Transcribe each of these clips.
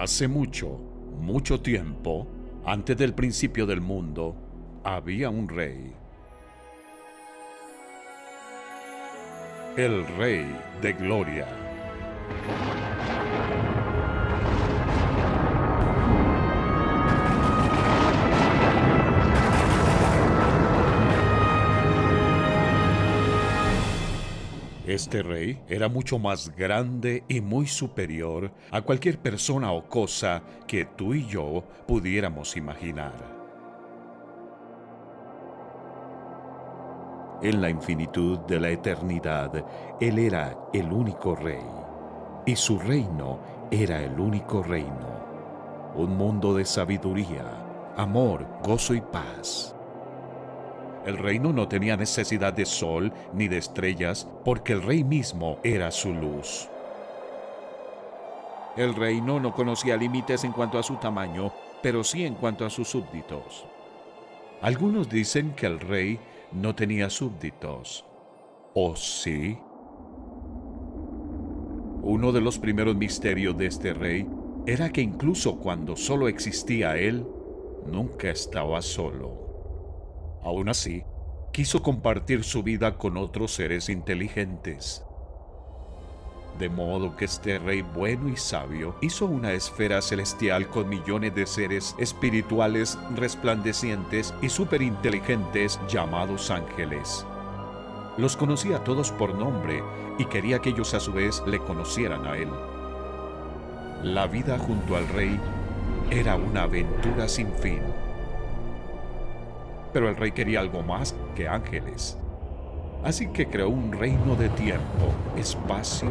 Hace mucho, mucho tiempo, antes del principio del mundo, había un rey. El Rey de Gloria. Este rey era mucho más grande y muy superior a cualquier persona o cosa que tú y yo pudiéramos imaginar. En la infinitud de la eternidad, Él era el único rey, y su reino era el único reino. Un mundo de sabiduría, amor, gozo y paz. El reino no tenía necesidad de sol ni de estrellas, porque el rey mismo era su luz. El reino no conocía límites en cuanto a su tamaño, pero sí en cuanto a sus súbditos. Algunos dicen que el rey no tenía súbditos. ¿O sí? Uno de los primeros misterios de este rey era que incluso cuando solo existía él, nunca estaba solo. Aún así, quiso compartir su vida con otros seres inteligentes. De modo que este rey bueno y sabio hizo una esfera celestial con millones de seres espirituales resplandecientes y superinteligentes llamados ángeles. Los conocía a todos por nombre y quería que ellos a su vez le conocieran a él. La vida junto al rey era una aventura sin fin. Pero el rey quería algo más que ángeles. Así que creó un reino de tiempo, espacio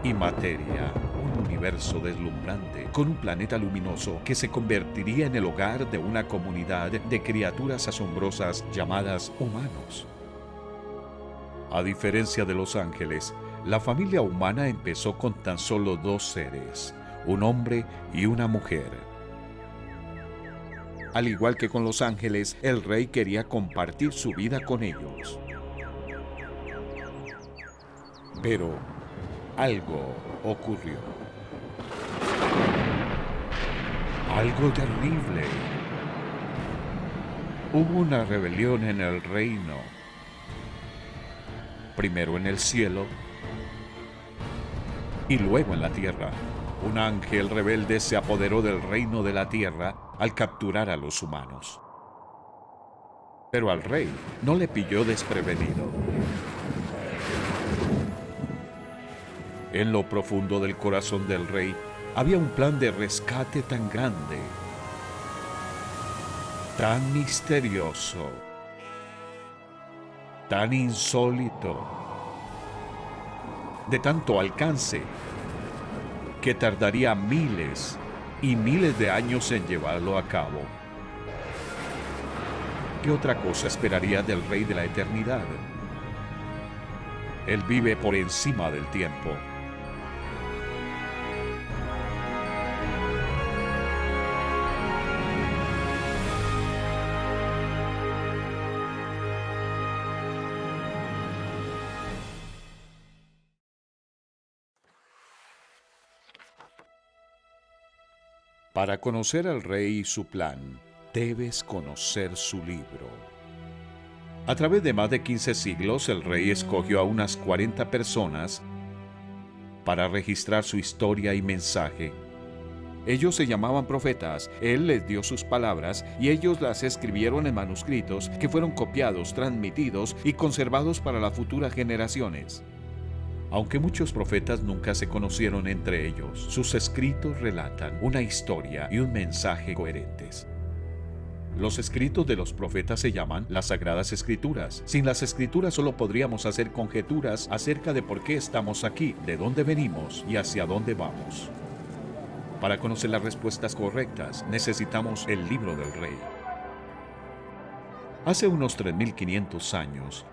y materia, un universo deslumbrante, con un planeta luminoso que se convertiría en el hogar de una comunidad de criaturas asombrosas llamadas humanos. A diferencia de los ángeles, la familia humana empezó con tan solo dos seres, un hombre y una mujer. Al igual que con los ángeles, el rey quería compartir su vida con ellos. Pero algo ocurrió. Algo terrible. Hubo una rebelión en el reino. Primero en el cielo y luego en la tierra. Un ángel rebelde se apoderó del reino de la tierra al capturar a los humanos. Pero al rey no le pilló desprevenido. En lo profundo del corazón del rey había un plan de rescate tan grande, tan misterioso, tan insólito, de tanto alcance, que tardaría miles y miles de años en llevarlo a cabo. ¿Qué otra cosa esperaría del Rey de la Eternidad? Él vive por encima del tiempo. Para conocer al rey y su plan, debes conocer su libro. A través de más de 15 siglos, el rey escogió a unas 40 personas para registrar su historia y mensaje. Ellos se llamaban profetas, él les dio sus palabras y ellos las escribieron en manuscritos que fueron copiados, transmitidos y conservados para las futuras generaciones. Aunque muchos profetas nunca se conocieron entre ellos, sus escritos relatan una historia y un mensaje coherentes. Los escritos de los profetas se llaman las Sagradas Escrituras. Sin las Escrituras solo podríamos hacer conjeturas acerca de por qué estamos aquí, de dónde venimos y hacia dónde vamos. Para conocer las respuestas correctas, necesitamos el Libro del Rey. Hace unos 3500 años,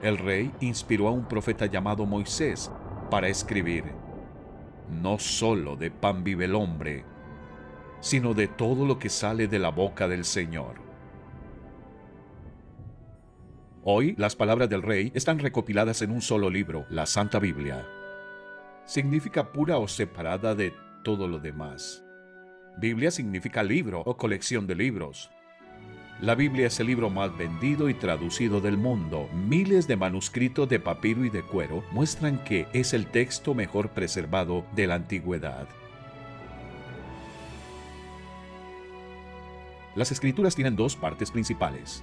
el rey inspiró a un profeta llamado Moisés para escribir: no solo de pan vive el hombre, sino de todo lo que sale de la boca del Señor. Hoy, las palabras del rey están recopiladas en un solo libro, la Santa Biblia. Significa pura o separada de todo lo demás. Biblia significa libro o colección de libros. La Biblia es el libro más vendido y traducido del mundo. Miles de manuscritos de papiro y de cuero muestran que es el texto mejor preservado de la antigüedad. Las Escrituras tienen dos partes principales.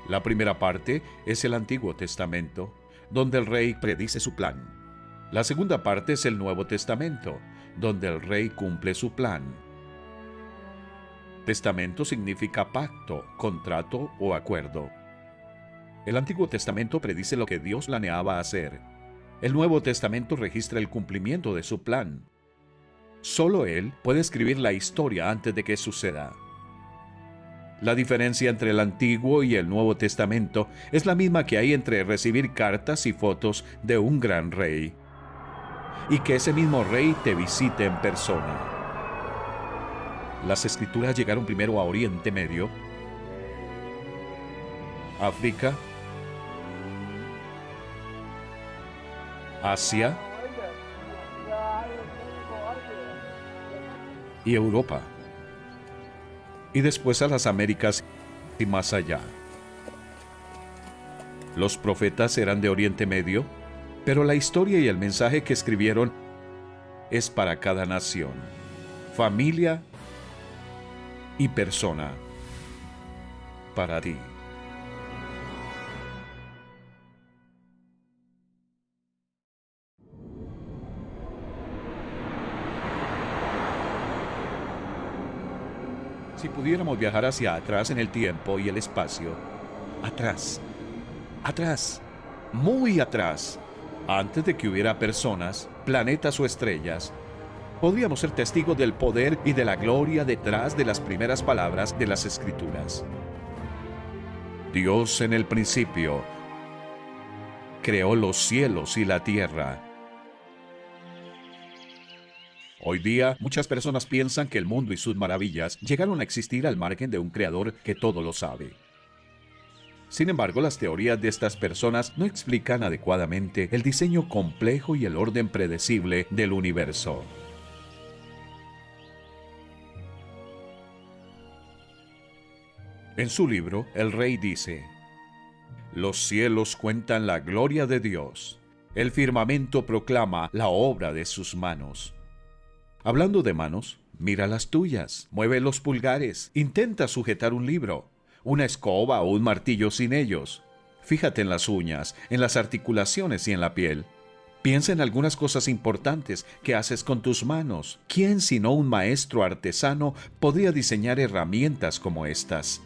La primera parte es el Antiguo Testamento, donde el rey predice su plan. La segunda parte es el Nuevo Testamento, donde el rey cumple su plan. Testamento significa pacto, contrato o acuerdo. El Antiguo Testamento predice lo que Dios planeaba hacer. El Nuevo Testamento registra el cumplimiento de su plan. Solo Él puede escribir la historia antes de que suceda. La diferencia entre el Antiguo y el Nuevo Testamento es la misma que hay entre recibir cartas y fotos de un gran rey, y que ese mismo rey te visite en persona. Las Escrituras llegaron primero a Oriente Medio, África, Asia y Europa, y después a las Américas y más allá. Los profetas eran de Oriente Medio, pero la historia y el mensaje que escribieron es para cada nación, familia y persona, para ti. Si pudiéramos viajar hacia atrás en el tiempo y el espacio, atrás, atrás, muy atrás, antes de que hubiera personas, planetas o estrellas, podríamos ser testigos del poder y de la gloria detrás de las primeras palabras de las Escrituras. Dios en el principio creó los cielos y la tierra. Hoy día, muchas personas piensan que el mundo y sus maravillas llegaron a existir al margen de un creador que todo lo sabe. Sin embargo, las teorías de estas personas no explican adecuadamente el diseño complejo y el orden predecible del universo. En su libro, el rey dice: los cielos cuentan la gloria de Dios, el firmamento proclama la obra de sus manos. Hablando de manos, mira las tuyas, mueve los pulgares, intenta sujetar un libro, una escoba o un martillo sin ellos. Fíjate en las uñas, en las articulaciones y en la piel. Piensa en algunas cosas importantes que haces con tus manos. ¿Quién sino un maestro artesano podría diseñar herramientas como estas?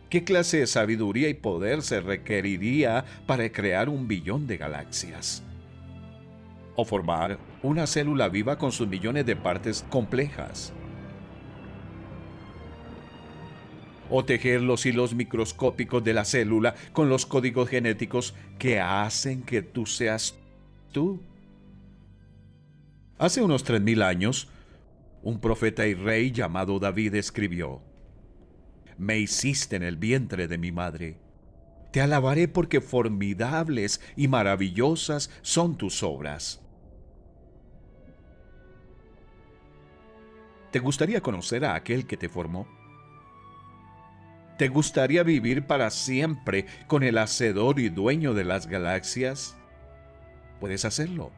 ¿Qué clase de sabiduría y poder se requeriría para crear 1.000.000.000 de galaxias? O formar una célula viva con sus millones de partes complejas. O tejer los hilos microscópicos de la célula con los códigos genéticos que hacen que tú seas tú. Hace unos 3000 años, un profeta y rey llamado David escribió: me hiciste en el vientre de mi madre. Te alabaré porque formidables y maravillosas son tus obras. ¿Te gustaría conocer a aquel que te formó? ¿Te gustaría vivir para siempre con el hacedor y dueño de las galaxias? Puedes hacerlo.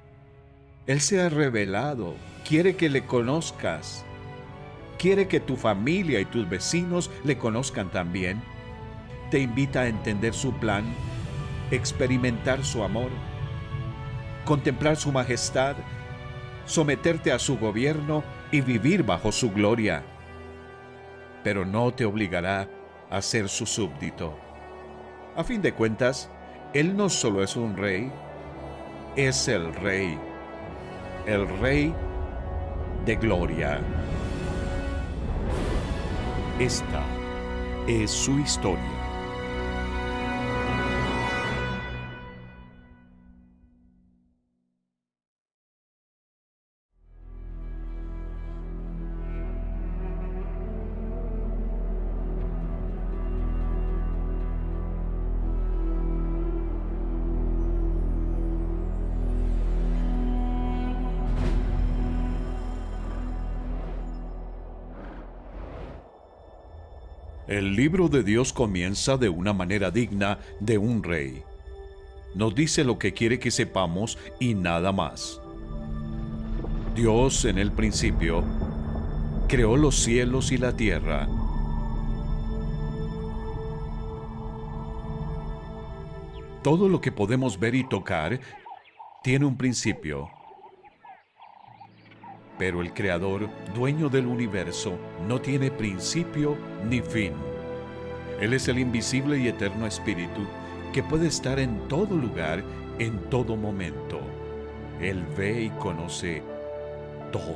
Él se ha revelado, quiere que le conozcas. Quiere que tu familia y tus vecinos le conozcan también. Te invita a entender su plan, experimentar su amor, contemplar su majestad, someterte a su gobierno y vivir bajo su gloria. pero no te obligará a ser su súbdito. A fin de cuentas, Él no solo es un rey, es el Rey de gloria. Esta es su historia. El libro de Dios comienza de una manera digna de un rey. Nos dice lo que quiere que sepamos y nada más. Dios en el principio creó los cielos y la tierra. Todo lo que podemos ver y tocar tiene un principio. Pero el Creador, dueño del universo, no tiene principio ni fin. Él es el invisible y eterno Espíritu que puede estar en todo lugar, en todo momento. Él ve y conoce todo.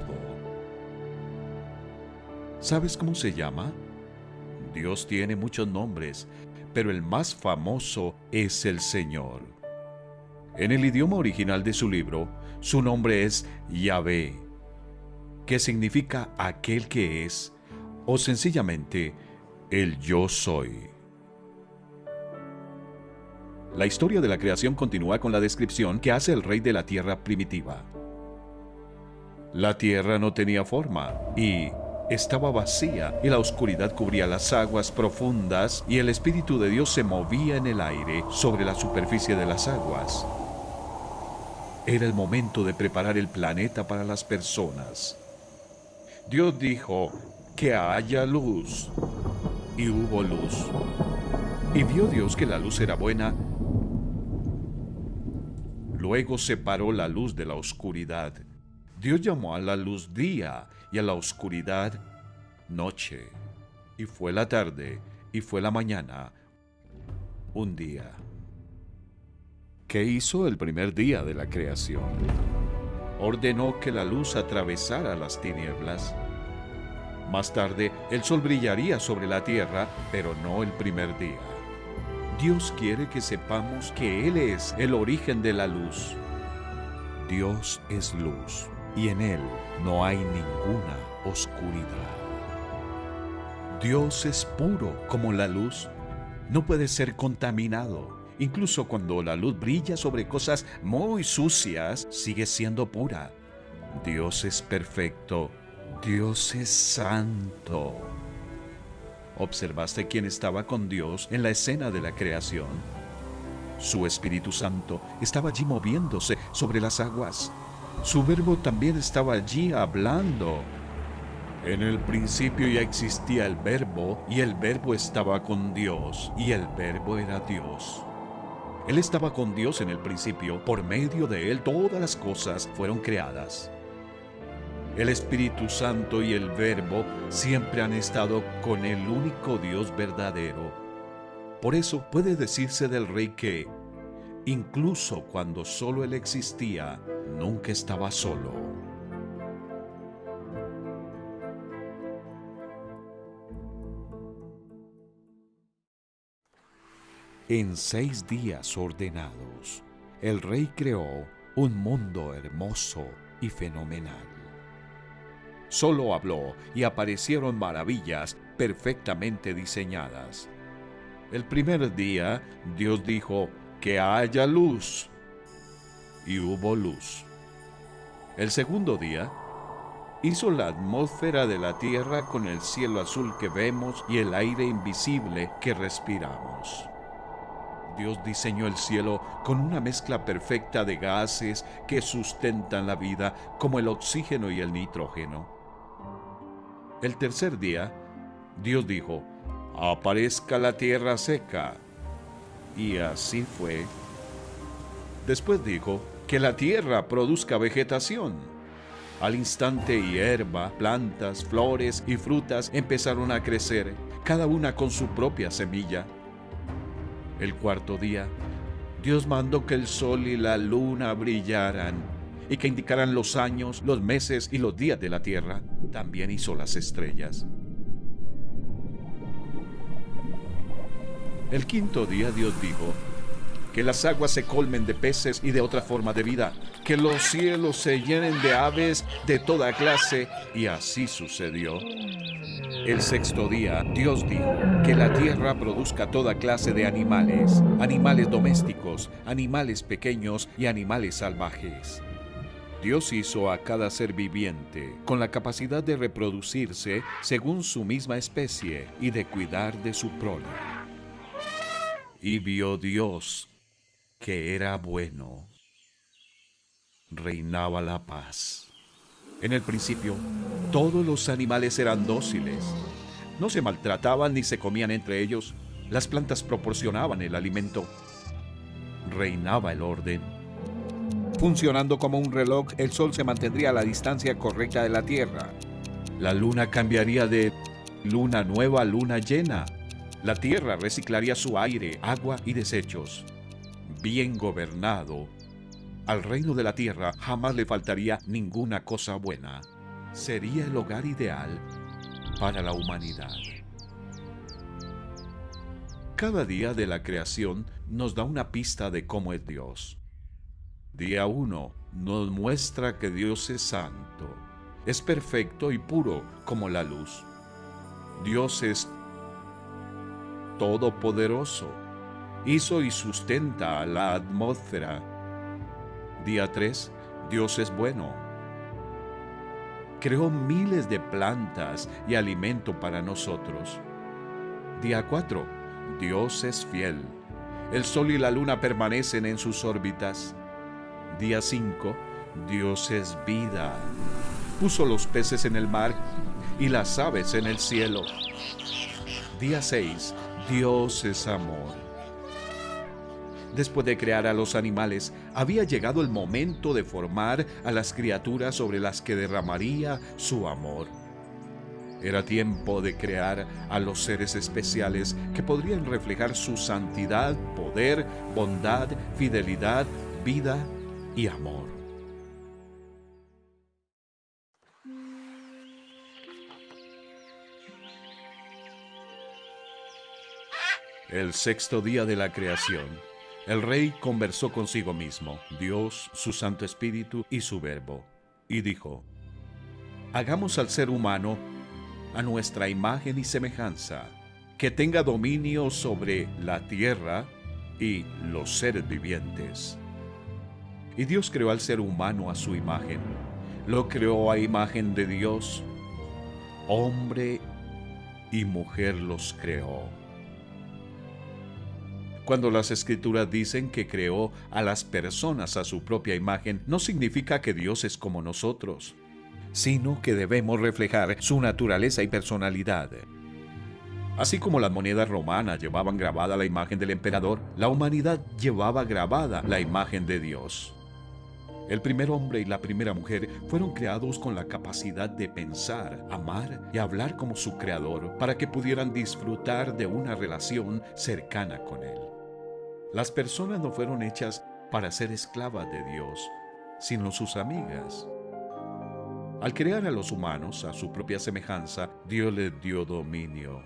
¿Sabes cómo se llama? Dios tiene muchos nombres, pero el más famoso es el Señor. En el idioma original de su libro, su nombre es Yahvé, que significa aquel que es, o sencillamente, el yo soy. La historia de la creación continúa con la descripción que hace el rey de la tierra primitiva. La tierra no tenía forma y estaba vacía, y la oscuridad cubría las aguas profundas, y el Espíritu de Dios se movía en el aire sobre la superficie de las aguas. Era el momento de preparar el planeta para las personas. Dios dijo, que haya luz, y hubo luz. Y vio Dios que la luz era buena. Luego separó la luz de la oscuridad. Dios llamó a la luz día, y a la oscuridad noche. Y fue la tarde, y fue la mañana, un día. ¿Qué hizo el primer día de la creación? Ordenó que la luz atravesara las tinieblas. Más tarde, el sol brillaría sobre la tierra, pero no el primer día. Dios quiere que sepamos que Él es el origen de la luz. Dios es luz, y en Él no hay ninguna oscuridad. Dios es puro como la luz. No puede ser contaminado. Incluso cuando la luz brilla sobre cosas muy sucias, sigue siendo pura. Dios es perfecto. Dios es santo. ¿Observaste quién estaba con Dios en la escena de la creación? Su Espíritu Santo estaba allí moviéndose sobre las aguas. Su Verbo también estaba allí hablando. En el principio ya existía el Verbo, y el Verbo estaba con Dios, y el Verbo era Dios. Él estaba con Dios en el principio. Por medio de Él todas las cosas fueron creadas. El Espíritu Santo y el Verbo siempre han estado con el único Dios verdadero. Por eso puede decirse del Rey que, incluso cuando solo Él existía, nunca estaba solo. En 6 días ordenados, el Rey creó un mundo hermoso y fenomenal. Solo habló y aparecieron maravillas perfectamente diseñadas. El primer día, Dios dijo, que haya luz, y hubo luz. El segundo día, hizo la atmósfera de la tierra con el cielo azul que vemos y el aire invisible que respiramos. Dios diseñó el cielo con una mezcla perfecta de gases que sustentan la vida, como el oxígeno y el nitrógeno. El tercer día, Dios dijo, aparezca la tierra seca. Y así fue. Después dijo, que la tierra produzca vegetación. Al instante hierba, plantas, flores y frutas empezaron a crecer, cada una con su propia semilla. El cuarto día, Dios mandó que el sol y la luna brillaran y que indicaran los años, los meses y los días de la tierra. También hizo las estrellas. El quinto día Dios dijo: que las aguas se colmen de peces y de otra forma de vida, que los cielos se llenen de aves de toda clase, y así sucedió. El sexto día, Dios dijo: que la tierra produzca toda clase de animales, animales domésticos, animales pequeños y animales salvajes. Dios hizo a cada ser viviente con la capacidad de reproducirse según su misma especie y de cuidar de su prole. Y vio Dios que era bueno. Reinaba la paz. En el principio, todos los animales eran dóciles. No se maltrataban ni se comían entre ellos. Las plantas proporcionaban el alimento. Reinaba el orden. Funcionando como un reloj, el sol se mantendría a la distancia correcta de la Tierra. La luna cambiaría de luna nueva a luna llena. La Tierra reciclaría su aire, agua y desechos. Bien gobernado, al reino de la tierra jamás le faltaría ninguna cosa buena. Sería el hogar ideal para la humanidad. Cada día de la creación nos da una pista de cómo es Dios. Día 1 nos muestra que Dios es santo, es perfecto y puro como la luz. Dios es todopoderoso. Hizo y sustenta la atmósfera. Día 3, Dios es bueno. Creó miles de plantas y alimento para nosotros. Día 4, Dios es fiel. El sol y la luna permanecen en sus órbitas. Día 5, Dios es vida. Puso los peces en el mar y las aves en el cielo. Día 6, Dios es amor. Después de crear a los animales, había llegado el momento de formar a las criaturas sobre las que derramaría su amor. Era tiempo de crear a los seres especiales que podrían reflejar su santidad, poder, bondad, fidelidad, vida y amor. El sexto día de la creación, el rey conversó consigo mismo, Dios, su Santo Espíritu y su Verbo, y dijo: hagamos al ser humano a nuestra imagen y semejanza, que tenga dominio sobre la tierra y los seres vivientes. Y Dios creó al ser humano a su imagen, lo creó a imagen de Dios, hombre y mujer los creó. Cuando las Escrituras dicen que creó a las personas a su propia imagen, no significa que Dios es como nosotros, sino que debemos reflejar su naturaleza y personalidad. Así como las monedas romanas llevaban grabada la imagen del emperador, la humanidad llevaba grabada la imagen de Dios. El primer hombre y la primera mujer fueron creados con la capacidad de pensar, amar y hablar como su creador para que pudieran disfrutar de una relación cercana con él. Las personas no fueron hechas para ser esclavas de Dios, sino sus amigas. Al crear a los humanos a su propia semejanza, Dios les dio dominio.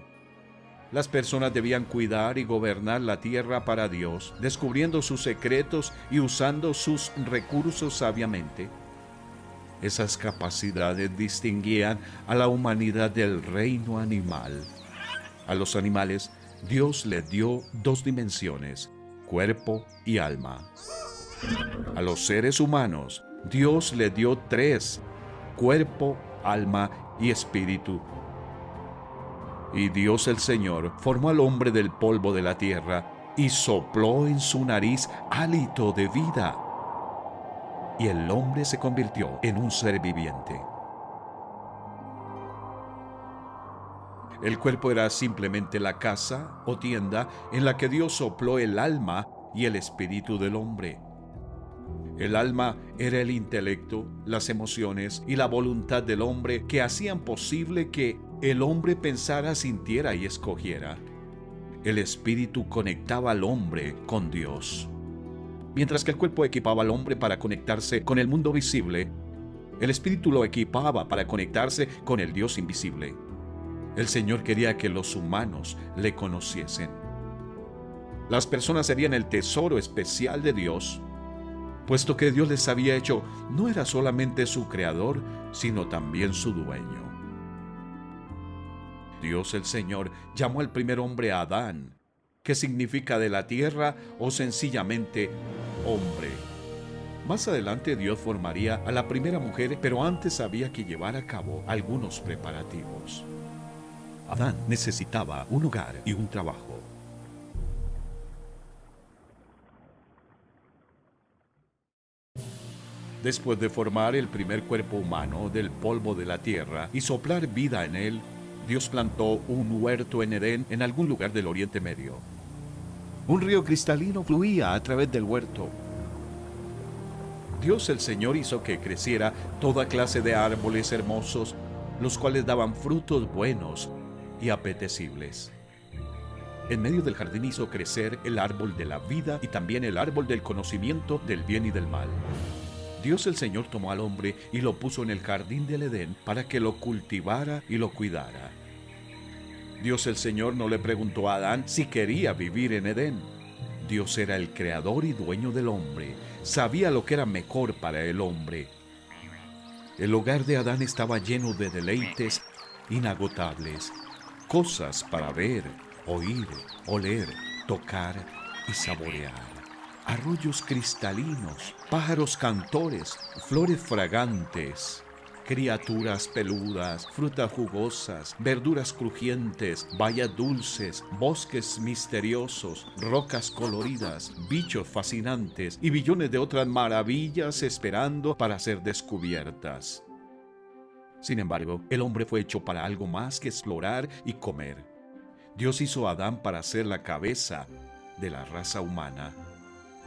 Las personas debían cuidar y gobernar la tierra para Dios, descubriendo sus secretos y usando sus recursos sabiamente. Esas capacidades distinguían a la humanidad del reino animal. A los animales, Dios les dio dos dimensiones: cuerpo y alma. A los seres humanos, Dios les dio tres: cuerpo, alma y espíritu. Y Dios el Señor formó al hombre del polvo de la tierra y sopló en su nariz hálito de vida. Y el hombre se convirtió en un ser viviente. El cuerpo era simplemente la casa o tienda en la que Dios sopló el alma y el espíritu del hombre. El alma era el intelecto, las emociones y la voluntad del hombre que hacían posible que el hombre pensara, sintiera y escogiera. El espíritu conectaba al hombre con Dios. Mientras que el cuerpo equipaba al hombre para conectarse con el mundo visible, el espíritu lo equipaba para conectarse con el Dios invisible. El Señor quería que los humanos le conociesen. Las personas serían el tesoro especial de Dios, puesto que Dios les había hecho no era solamente su creador, sino también su dueño. Dios el Señor llamó al primer hombre Adán, que significa de la tierra o sencillamente hombre. Más adelante Dios formaría a la primera mujer, pero antes había que llevar a cabo algunos preparativos. Adán necesitaba un hogar y un trabajo. Después de formar el primer cuerpo humano del polvo de la tierra y soplar vida en él, Dios plantó un huerto en Edén en algún lugar del Oriente Medio. Un río cristalino fluía a través del huerto. Dios el Señor hizo que creciera toda clase de árboles hermosos, los cuales daban frutos buenos y apetecibles. En medio del jardín hizo crecer el árbol de la vida y también el árbol del conocimiento del bien y del mal. Dios el Señor tomó al hombre y lo puso en el jardín del Edén para que lo cultivara y lo cuidara. Dios el Señor no le preguntó a Adán si quería vivir en Edén. Dios era el creador y dueño del hombre. Sabía lo que era mejor para el hombre. El hogar de Adán estaba lleno de deleites inagotables, cosas para ver, oír, oler, tocar y saborear. Arroyos cristalinos, pájaros cantores, flores fragantes, criaturas peludas, frutas jugosas, verduras crujientes, bayas dulces, bosques misteriosos, rocas coloridas, bichos fascinantes y billones de otras maravillas esperando para ser descubiertas. Sin embargo, el hombre fue hecho para algo más que explorar y comer. Dios hizo a Adán para ser la cabeza de la raza humana.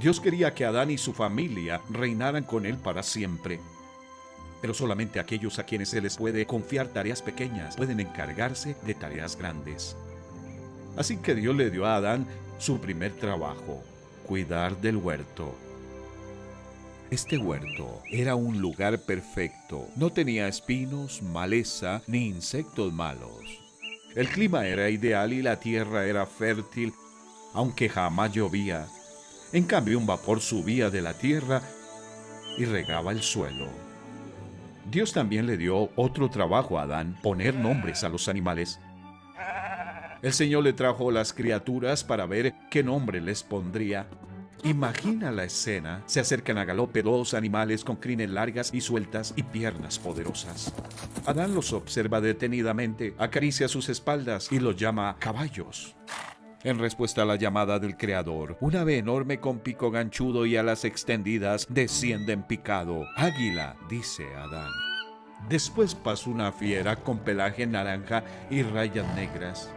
Dios quería que Adán y su familia reinaran con él para siempre. Pero solamente aquellos a quienes se les puede confiar tareas pequeñas pueden encargarse de tareas grandes. Así que Dios le dio a Adán su primer trabajo, cuidar del huerto. Este huerto era un lugar perfecto. No tenía espinos, maleza ni insectos malos. El clima era ideal y la tierra era fértil, aunque jamás llovía. En cambio, un vapor subía de la tierra y regaba el suelo. Dios también le dio otro trabajo a Adán, poner nombres a los animales. El Señor le trajo las criaturas para ver qué nombre les pondría. Imagina la escena. Se acercan a galope dos animales con crines largas y sueltas y piernas poderosas. Adán los observa detenidamente, acaricia sus espaldas y los llama caballos. En respuesta a la llamada del Creador, un ave enorme con pico ganchudo y alas extendidas desciende en picado. Águila, dice Adán. Después pasó una fiera con pelaje naranja y rayas negras.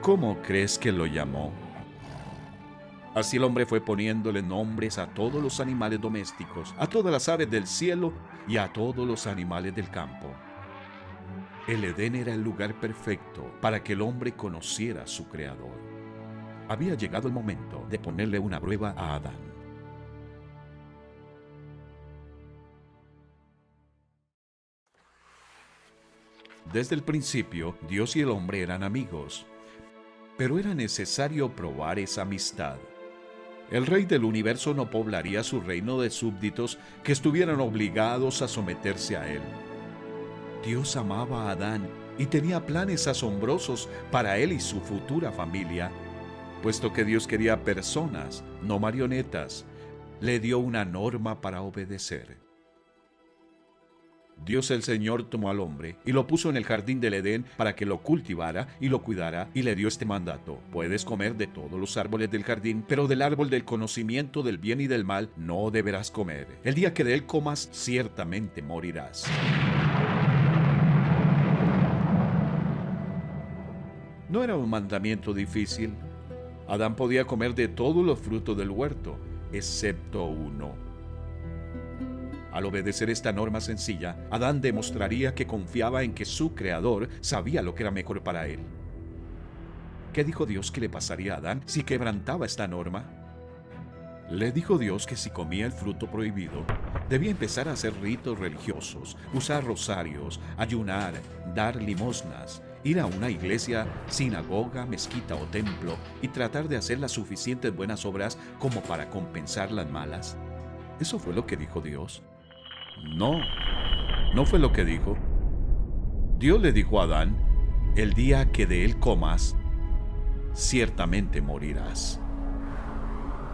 ¿Cómo crees que lo llamó? Así el hombre fue poniéndole nombres a todos los animales domésticos, a todas las aves del cielo y a todos los animales del campo. El Edén era el lugar perfecto para que el hombre conociera a su Creador. Había llegado el momento de ponerle una prueba a Adán. Desde el principio, Dios y el hombre eran amigos, pero era necesario probar esa amistad. El rey del universo no poblaría su reino de súbditos que estuvieran obligados a someterse a él. Dios amaba a Adán y tenía planes asombrosos para él y su futura familia. Puesto que Dios quería personas, no marionetas, le dio una norma para obedecer. Dios el Señor tomó al hombre y lo puso en el jardín del Edén para que lo cultivara y lo cuidara, y le dio este mandato: puedes comer de todos los árboles del jardín, pero del árbol del conocimiento del bien y del mal no deberás comer. El día que de él comas, ciertamente morirás. No era un mandamiento difícil. Adán podía comer de todos los frutos del huerto, excepto uno. Al obedecer esta norma sencilla, Adán demostraría que confiaba en que su creador sabía lo que era mejor para él. ¿Qué dijo Dios que le pasaría a Adán si quebrantaba esta norma? Le dijo Dios que si comía el fruto prohibido, debía empezar a hacer ritos religiosos, usar rosarios, ayunar, dar limosnas, ir a una iglesia, sinagoga, mezquita o templo y tratar de hacer las suficientes buenas obras como para compensar las malas. ¿Eso fue lo que dijo Dios? No, no fue lo que dijo. Dios le dijo a Adán: el día que de él comas, ciertamente morirás.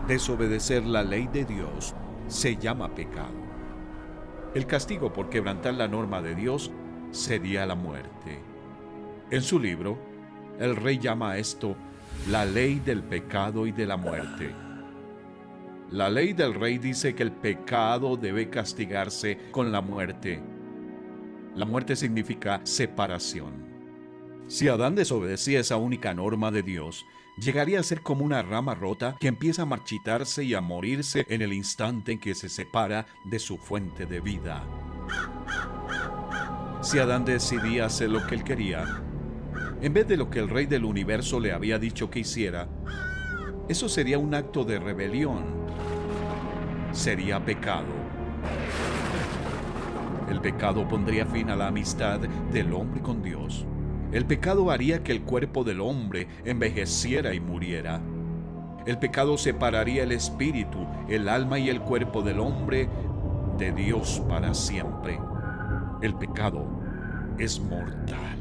Desobedecer la ley de Dios se llama pecado. El castigo por quebrantar la norma de Dios sería la muerte. En su libro, el rey llama a esto la ley del pecado y de la muerte. La ley del rey dice que el pecado debe castigarse con la muerte. La muerte significa separación. Si Adán desobedecía esa única norma de Dios, llegaría a ser como una rama rota que empieza a marchitarse y a morirse en el instante en que se separa de su fuente de vida. Si Adán decidía hacer lo que él quería, en vez de lo que el Rey del Universo le había dicho que hiciera, eso sería un acto de rebelión. Sería pecado. El pecado pondría fin a la amistad del hombre con Dios. El pecado haría que el cuerpo del hombre envejeciera y muriera. El pecado separaría el espíritu, el alma y el cuerpo del hombre de Dios para siempre. El pecado es mortal.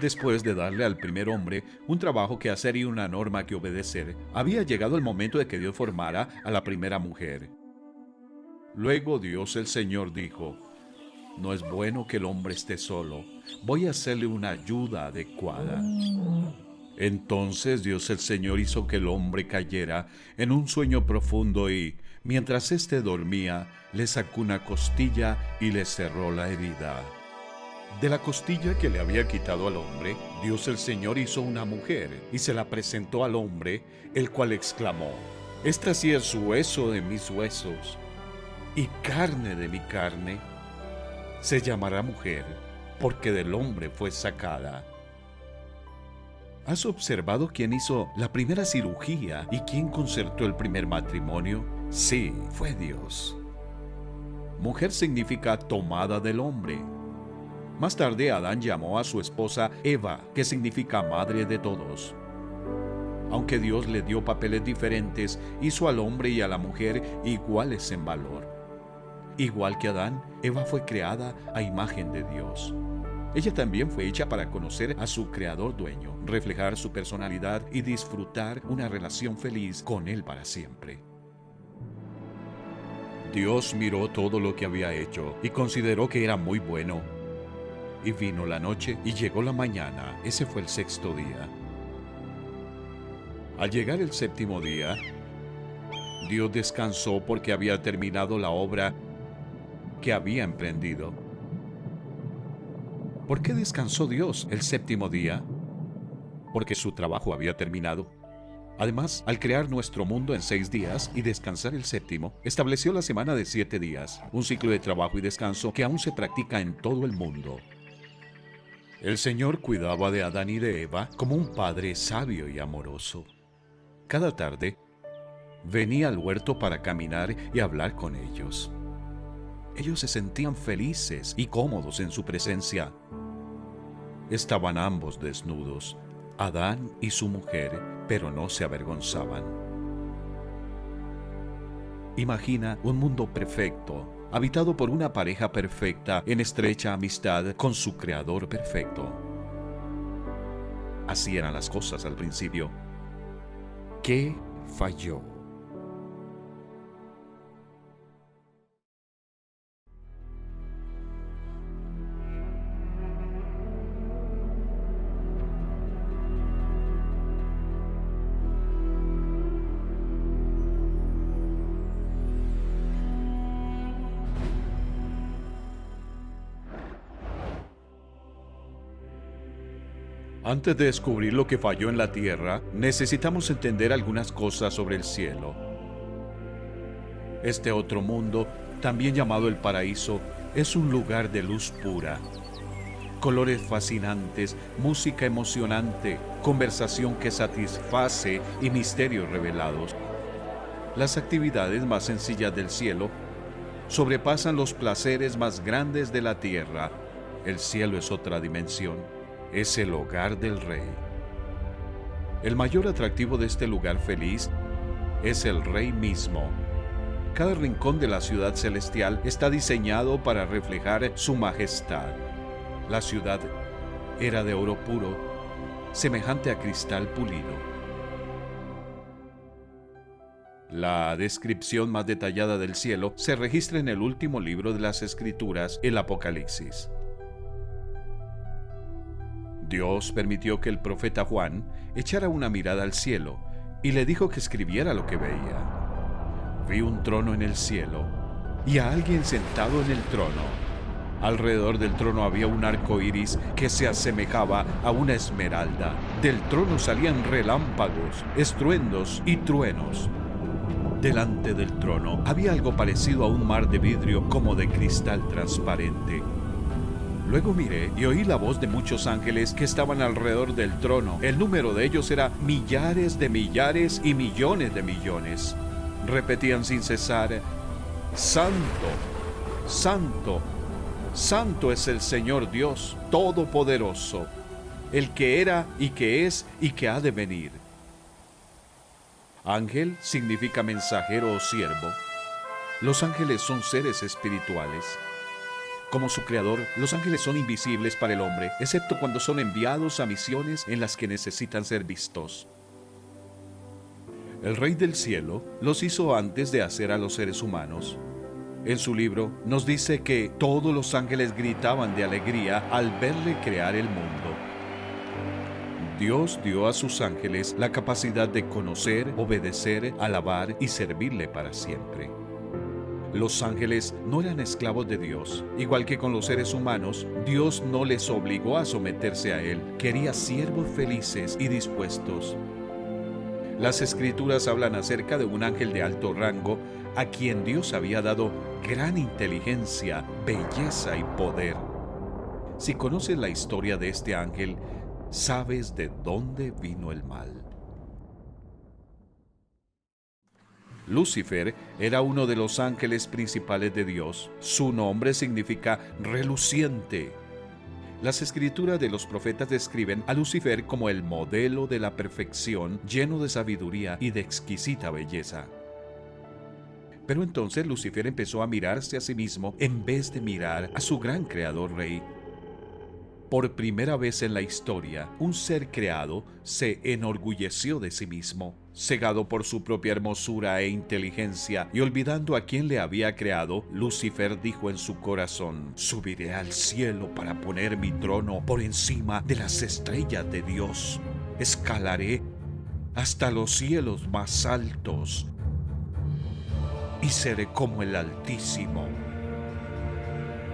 Después de darle al primer hombre un trabajo que hacer y una norma que obedecer, había llegado el momento de que Dios formara a la primera mujer. Luego Dios el Señor dijo: no es bueno que el hombre esté solo, voy a hacerle una ayuda adecuada. Entonces Dios el Señor hizo que el hombre cayera en un sueño profundo y, mientras éste dormía, le sacó una costilla y le cerró la herida. De la costilla que le había quitado al hombre, Dios el Señor hizo una mujer y se la presentó al hombre, el cual exclamó: esta sí es hueso de mis huesos y carne de mi carne. Se llamará mujer, porque del hombre fue sacada. ¿Has observado quién hizo la primera cirugía y quién concertó el primer matrimonio? Sí, fue Dios. Mujer significa tomada del hombre. Más tarde Adán llamó a su esposa Eva, que significa madre de todos. Aunque Dios le dio papeles diferentes, hizo al hombre y a la mujer iguales en valor. Igual que Adán, Eva fue creada a imagen de Dios. Ella también fue hecha para conocer a su creador dueño, reflejar su personalidad y disfrutar una relación feliz con él para siempre. Dios miró todo lo que había hecho y consideró que era muy bueno. Y vino la noche y llegó la mañana. Ese fue el sexto día. Al llegar el séptimo día, Dios descansó porque había terminado la obra que había emprendido. ¿Por qué descansó Dios el séptimo día? Porque su trabajo había terminado. Además, al crear nuestro mundo en 6 días y descansar el séptimo, estableció la semana de 7 días, un ciclo de trabajo y descanso que aún se practica en todo el mundo. El Señor cuidaba de Adán y de Eva como un padre sabio y amoroso. Cada tarde, venía al huerto para caminar y hablar con ellos. Ellos se sentían felices y cómodos en su presencia. Estaban ambos desnudos, Adán y su mujer, pero no se avergonzaban. Imagina un mundo perfecto, habitado por una pareja perfecta en estrecha amistad con su creador perfecto. Así eran las cosas al principio. ¿Qué falló? Antes de descubrir lo que falló en la tierra, necesitamos entender algunas cosas sobre el cielo. Este otro mundo, también llamado el paraíso, es un lugar de luz pura. Colores fascinantes, música emocionante, conversación que satisface y misterios revelados. Las actividades más sencillas del cielo sobrepasan los placeres más grandes de la tierra. El cielo es otra dimensión, es el hogar del Rey. El mayor atractivo de este lugar feliz es el Rey mismo. Cada rincón de la ciudad celestial está diseñado para reflejar su majestad. La ciudad era de oro puro, semejante a cristal pulido. La descripción más detallada del cielo se registra en el último libro de las Escrituras, el Apocalipsis. Dios permitió que el profeta Juan echara una mirada al cielo y le dijo que escribiera lo que veía. Vi un trono en el cielo y a alguien sentado en el trono. Alrededor del trono había un arco iris que se asemejaba a una esmeralda. Del trono salían relámpagos, estruendos y truenos. Delante del trono había algo parecido a un mar de vidrio como de cristal transparente. Luego miré y oí la voz de muchos ángeles que estaban alrededor del trono. El número de ellos era millares de millares y millones de millones. Repetían sin cesar: Santo, Santo, Santo es el Señor Dios Todopoderoso, el que era y que es y que ha de venir. Ángel significa mensajero o siervo. Los ángeles son seres espirituales. Como su creador, los ángeles son invisibles para el hombre, excepto cuando son enviados a misiones en las que necesitan ser vistos. El Rey del Cielo los hizo antes de hacer a los seres humanos. En su libro nos dice que todos los ángeles gritaban de alegría al verle crear el mundo. Dios dio a sus ángeles la capacidad de conocer, obedecer, alabar y servirle para siempre. Los ángeles no eran esclavos de Dios. Igual que con los seres humanos, Dios no les obligó a someterse a Él. Quería siervos felices y dispuestos. Las Escrituras hablan acerca de un ángel de alto rango a quien Dios había dado gran inteligencia, belleza y poder. Si conoces la historia de este ángel, sabes de dónde vino el mal. Lucifer era uno de los ángeles principales de Dios. Su nombre significa reluciente. Las escrituras de los profetas describen a Lucifer como el modelo de la perfección, lleno de sabiduría y de exquisita belleza. Pero entonces Lucifer empezó a mirarse a sí mismo en vez de mirar a su gran creador rey. Por primera vez en la historia, un ser creado se enorgulleció de sí mismo. Cegado por su propia hermosura e inteligencia y olvidando a quien le había creado, Lucifer dijo en su corazón: subiré al cielo para poner mi trono por encima de las estrellas de Dios. Escalaré hasta los cielos más altos y seré como el Altísimo.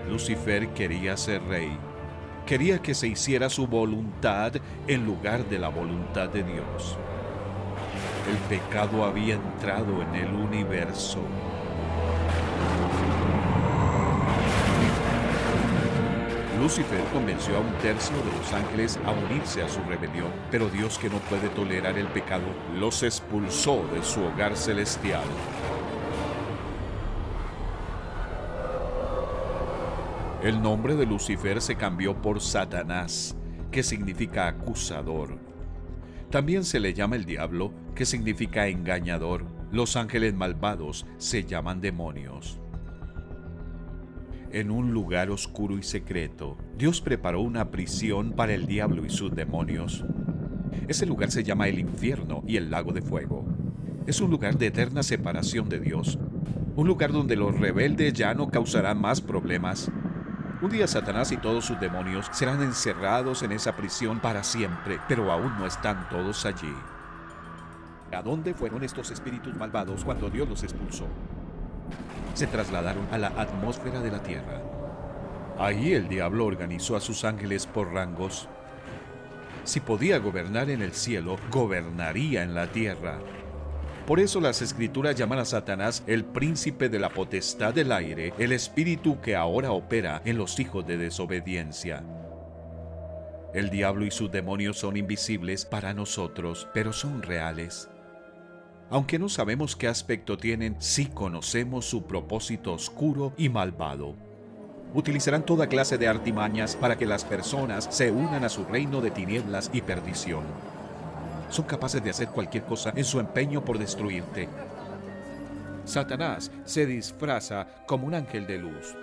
Lucifer quería ser rey. Quería que se hiciera su voluntad en lugar de la voluntad de Dios. El pecado había entrado en el universo. Lucifer convenció a un tercio de los ángeles a unirse a su rebelión, pero Dios, que no puede tolerar el pecado, los expulsó de su hogar celestial. El nombre de Lucifer se cambió por Satanás, que significa acusador. También se le llama el diablo, que significa engañador. Los ángeles malvados se llaman demonios. En un lugar oscuro y secreto, Dios preparó una prisión para el diablo y sus demonios. Ese lugar se llama el infierno y el lago de fuego. Es un lugar de eterna separación de Dios. Un lugar donde los rebeldes ya no causarán más problemas. Un día Satanás y todos sus demonios serán encerrados en esa prisión para siempre, pero aún no están todos allí. ¿A dónde fueron estos espíritus malvados cuando Dios los expulsó? Se trasladaron a la atmósfera de la tierra. Ahí el diablo organizó a sus ángeles por rangos. Si podía gobernar en el cielo, gobernaría en la tierra. Por eso las Escrituras llaman a Satanás el príncipe de la potestad del aire, el espíritu que ahora opera en los hijos de desobediencia. El diablo y sus demonios son invisibles para nosotros, pero son reales. Aunque no sabemos qué aspecto tienen, sí conocemos su propósito oscuro y malvado. Utilizarán toda clase de artimañas para que las personas se unan a su reino de tinieblas y perdición. Son capaces de hacer cualquier cosa en su empeño por destruirte. Satanás se disfraza como un ángel de luz.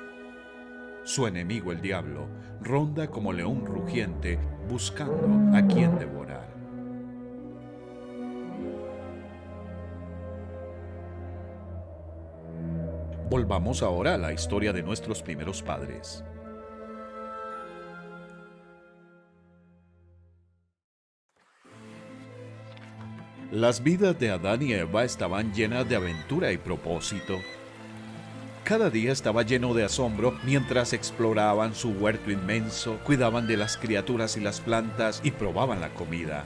Su enemigo, el diablo, ronda como león rugiente buscando a quien devorar. Volvamos ahora a la historia de nuestros primeros padres. Las vidas de Adán y Eva estaban llenas de aventura y propósito. Cada día estaba lleno de asombro mientras exploraban su huerto inmenso, cuidaban de las criaturas y las plantas y probaban la comida.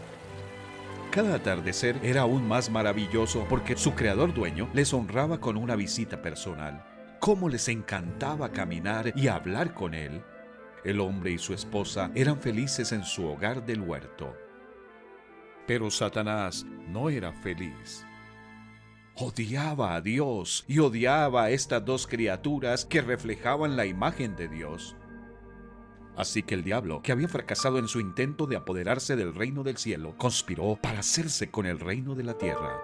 Cada atardecer era aún más maravilloso porque su creador dueño les honraba con una visita personal. Cómo les encantaba caminar y hablar con él. El hombre y su esposa eran felices en su hogar del huerto. Pero Satanás no era feliz. Odiaba a Dios y odiaba a estas dos criaturas que reflejaban la imagen de Dios. Así que el diablo, que había fracasado en su intento de apoderarse del reino del cielo, conspiró para hacerse con el reino de la tierra.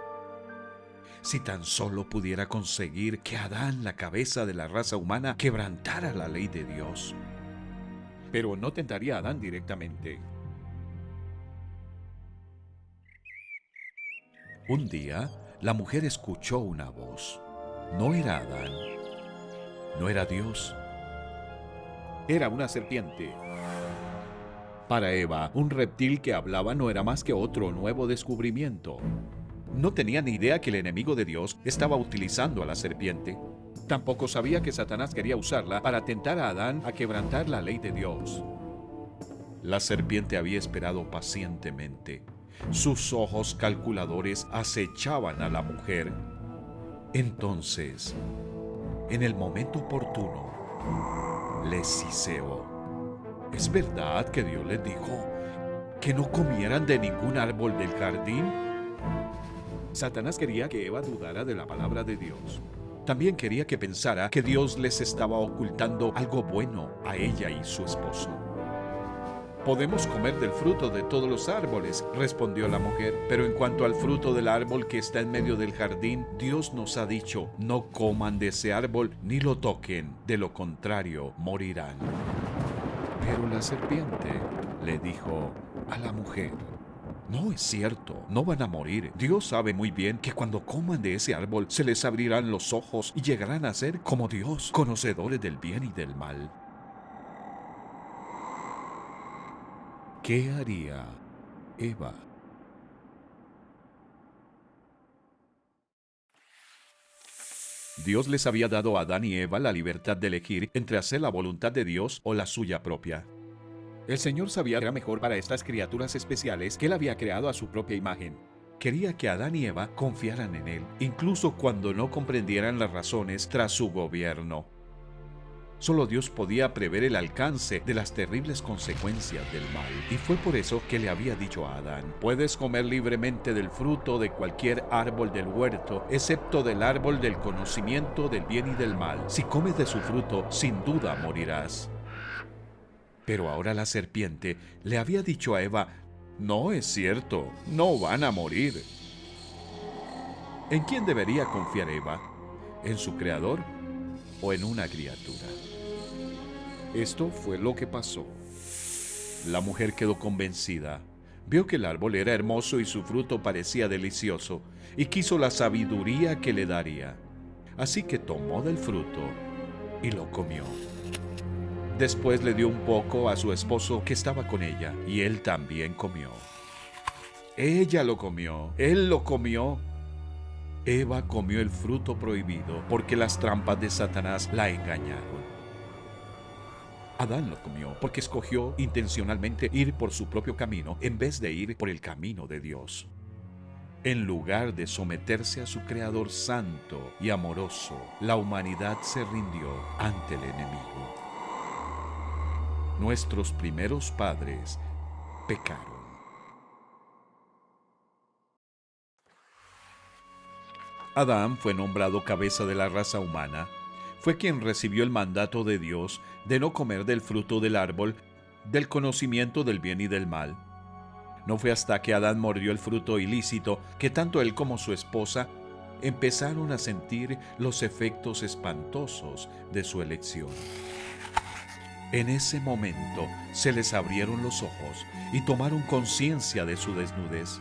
Si tan solo pudiera conseguir que Adán, la cabeza de la raza humana, quebrantara la ley de Dios. Pero no tentaría a Adán directamente. Un día, la mujer escuchó una voz. No era Adán, no era Dios. Era una serpiente. Para Eva, un reptil que hablaba no era más que otro nuevo descubrimiento. No tenía ni idea que el enemigo de Dios estaba utilizando a la serpiente. Tampoco sabía que Satanás quería usarla para tentar a Adán a quebrantar la ley de Dios. La serpiente había esperado pacientemente. Sus ojos calculadores acechaban a la mujer. Entonces, en el momento oportuno, les siseó. ¿Es verdad que Dios les dijo que no comieran de ningún árbol del jardín? Satanás quería que Eva dudara de la palabra de Dios. También quería que pensara que Dios les estaba ocultando algo bueno a ella y su esposo. Podemos comer del fruto de todos los árboles, respondió la mujer, pero en cuanto al fruto del árbol que está en medio del jardín, Dios nos ha dicho, no coman de ese árbol ni lo toquen, de lo contrario morirán. Pero la serpiente le dijo a la mujer, no es cierto, no van a morir. Dios sabe muy bien que cuando coman de ese árbol se les abrirán los ojos y llegarán a ser como Dios, conocedores del bien y del mal. ¿Qué haría Eva? Dios les había dado a Adán y Eva la libertad de elegir entre hacer la voluntad de Dios o la suya propia. El Señor sabía que era mejor para estas criaturas especiales que Él había creado a su propia imagen. Quería que Adán y Eva confiaran en Él, incluso cuando no comprendieran las razones tras su gobierno. Solo Dios podía prever el alcance de las terribles consecuencias del mal. Y fue por eso que le había dicho a Adán, puedes comer libremente del fruto de cualquier árbol del huerto, excepto del árbol del conocimiento del bien y del mal. Si comes de su fruto, sin duda morirás. Pero ahora la serpiente le había dicho a Eva, no es cierto, no van a morir. ¿En quién debería confiar Eva? ¿En su creador o en una criatura? Esto fue lo que pasó. La mujer quedó convencida. Vio que el árbol era hermoso y su fruto parecía delicioso, y quiso la sabiduría que le daría. Así que tomó del fruto y lo comió. Después le dio un poco a su esposo que estaba con ella, y él también comió. Ella lo comió, él lo comió. Eva comió el fruto prohibido porque las trampas de Satanás la engañaron. Adán lo comió porque escogió intencionalmente ir por su propio camino en vez de ir por el camino de Dios. En lugar de someterse a su Creador santo y amoroso, la humanidad se rindió ante el enemigo. Nuestros primeros padres pecaron. Adán fue nombrado cabeza de la raza humana. Fue quien recibió el mandato de Dios de no comer del fruto del árbol del conocimiento del bien y del mal. No fue hasta que Adán mordió el fruto ilícito que tanto él como su esposa empezaron a sentir los efectos espantosos de su elección. En ese momento se les abrieron los ojos y tomaron conciencia de su desnudez.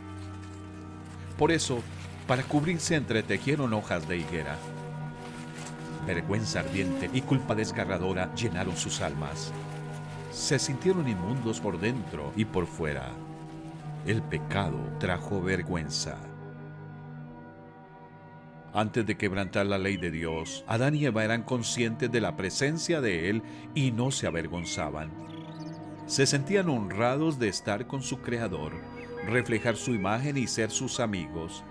Por eso, para cubrirse entretejieron hojas de higuera. Vergüenza ardiente y culpa desgarradora llenaron sus almas. Se sintieron inmundos por dentro y por fuera. El pecado trajo vergüenza. Antes de quebrantar la ley de Dios, Adán y Eva eran conscientes de la presencia de Él y no se avergonzaban. Se sentían honrados de estar con su Creador, reflejar su imagen y ser sus amigos.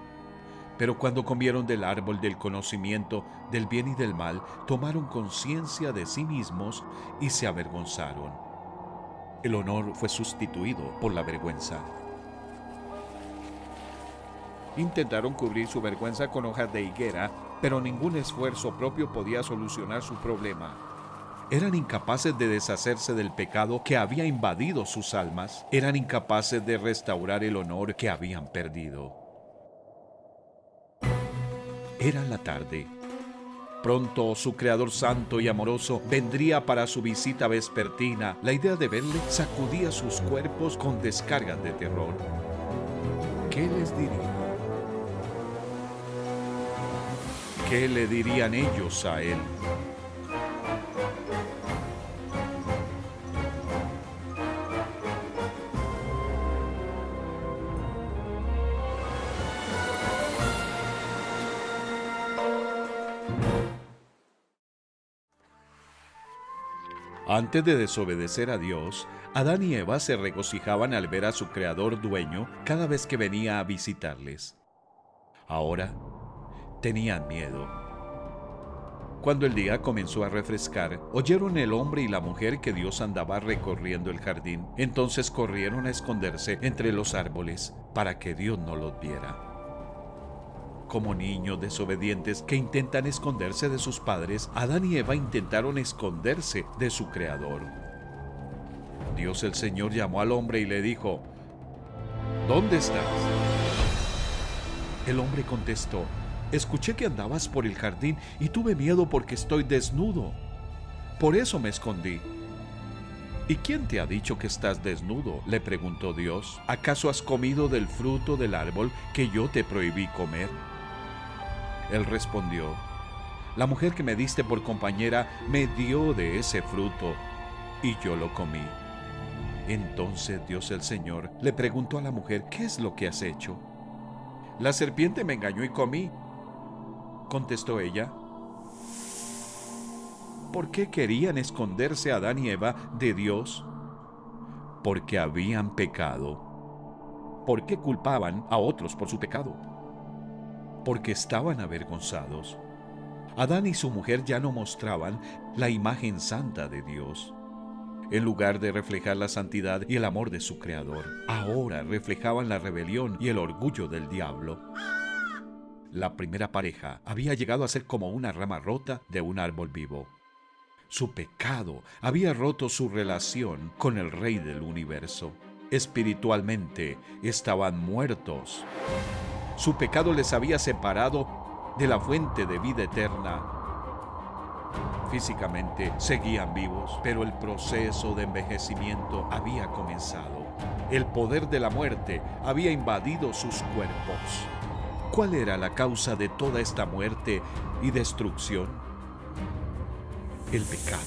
Pero cuando comieron del árbol del conocimiento del bien y del mal, tomaron conciencia de sí mismos y se avergonzaron. El honor fue sustituido por la vergüenza. Intentaron cubrir su vergüenza con hojas de higuera, pero ningún esfuerzo propio podía solucionar su problema. Eran incapaces de deshacerse del pecado que había invadido sus almas. Eran incapaces de restaurar el honor que habían perdido. Era la tarde. Pronto su Creador santo y amoroso vendría para su visita vespertina. La idea de verle sacudía sus cuerpos con descargas de terror. ¿Qué les diría? ¿Qué le dirían ellos a él? Antes de desobedecer a Dios, Adán y Eva se regocijaban al ver a su Creador dueño cada vez que venía a visitarles. Ahora tenían miedo. Cuando el día comenzó a refrescar, oyeron el hombre y la mujer que Dios andaba recorriendo el jardín. Entonces corrieron a esconderse entre los árboles para que Dios no los viera. Como niños desobedientes que intentan esconderse de sus padres, Adán y Eva intentaron esconderse de su Creador. Dios el Señor llamó al hombre y le dijo: ¿Dónde estás? El hombre contestó: escuché que andabas por el jardín y tuve miedo porque estoy desnudo. Por eso me escondí. ¿Y quién te ha dicho que estás desnudo?, le preguntó Dios. ¿Acaso has comido del fruto del árbol que yo te prohibí comer? Él respondió: la mujer que me diste por compañera me dio de ese fruto y yo lo comí. Entonces Dios el Señor le preguntó a la mujer: ¿qué es lo que has hecho? La serpiente me engañó y comí, contestó ella. ¿Por qué querían esconderse Adán y Eva de Dios? Porque habían pecado. ¿Por qué culpaban a otros por su pecado? Porque estaban avergonzados. Adán y su mujer ya no mostraban la imagen santa de Dios. En lugar de reflejar la santidad y el amor de su Creador, ahora reflejaban la rebelión y el orgullo del diablo. La primera pareja había llegado a ser como una rama rota de un árbol vivo. Su pecado había roto su relación con el Rey del universo. Espiritualmente estaban muertos. Su pecado les había separado de la fuente de vida eterna. Físicamente seguían vivos, pero el proceso de envejecimiento había comenzado. El poder de la muerte había invadido sus cuerpos. ¿Cuál era la causa de toda esta muerte y destrucción? El pecado.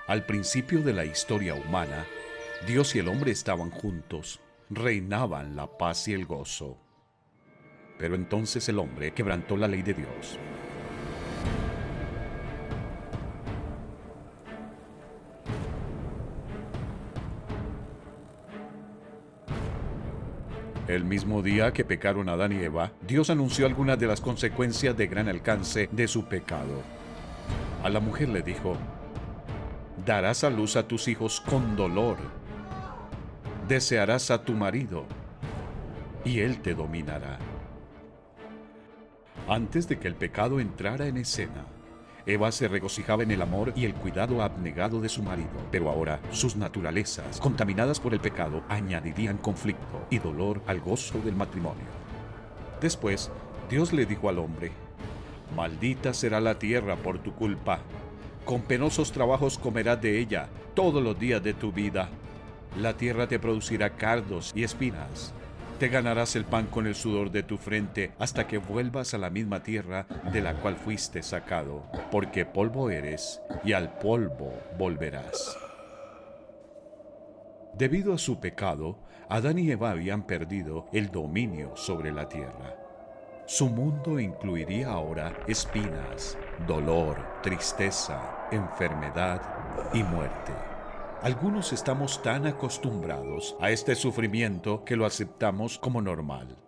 Al principio de la historia humana, Dios y el hombre estaban juntos, reinaban la paz y el gozo. Pero entonces el hombre quebrantó la ley de Dios. El mismo día que pecaron Adán y Eva, Dios anunció algunas de las consecuencias de gran alcance de su pecado. A la mujer le dijo: darás a luz a tus hijos con dolor, desearás a tu marido, y él te dominará. Antes de que el pecado entrara en escena, Eva se regocijaba en el amor y el cuidado abnegado de su marido, pero ahora sus naturalezas, contaminadas por el pecado, añadirían conflicto y dolor al gozo del matrimonio. Después, Dios le dijo al hombre: maldita será la tierra por tu culpa. Con penosos trabajos comerás de ella todos los días de tu vida. La tierra te producirá cardos y espinas. Te ganarás el pan con el sudor de tu frente hasta que vuelvas a la misma tierra de la cual fuiste sacado, porque polvo eres y al polvo volverás. Debido a su pecado, Adán y Eva habían perdido el dominio sobre la tierra. Su mundo incluiría ahora espinas, dolor, tristeza, enfermedad y muerte. Algunos estamos tan acostumbrados a este sufrimiento que lo aceptamos como normal.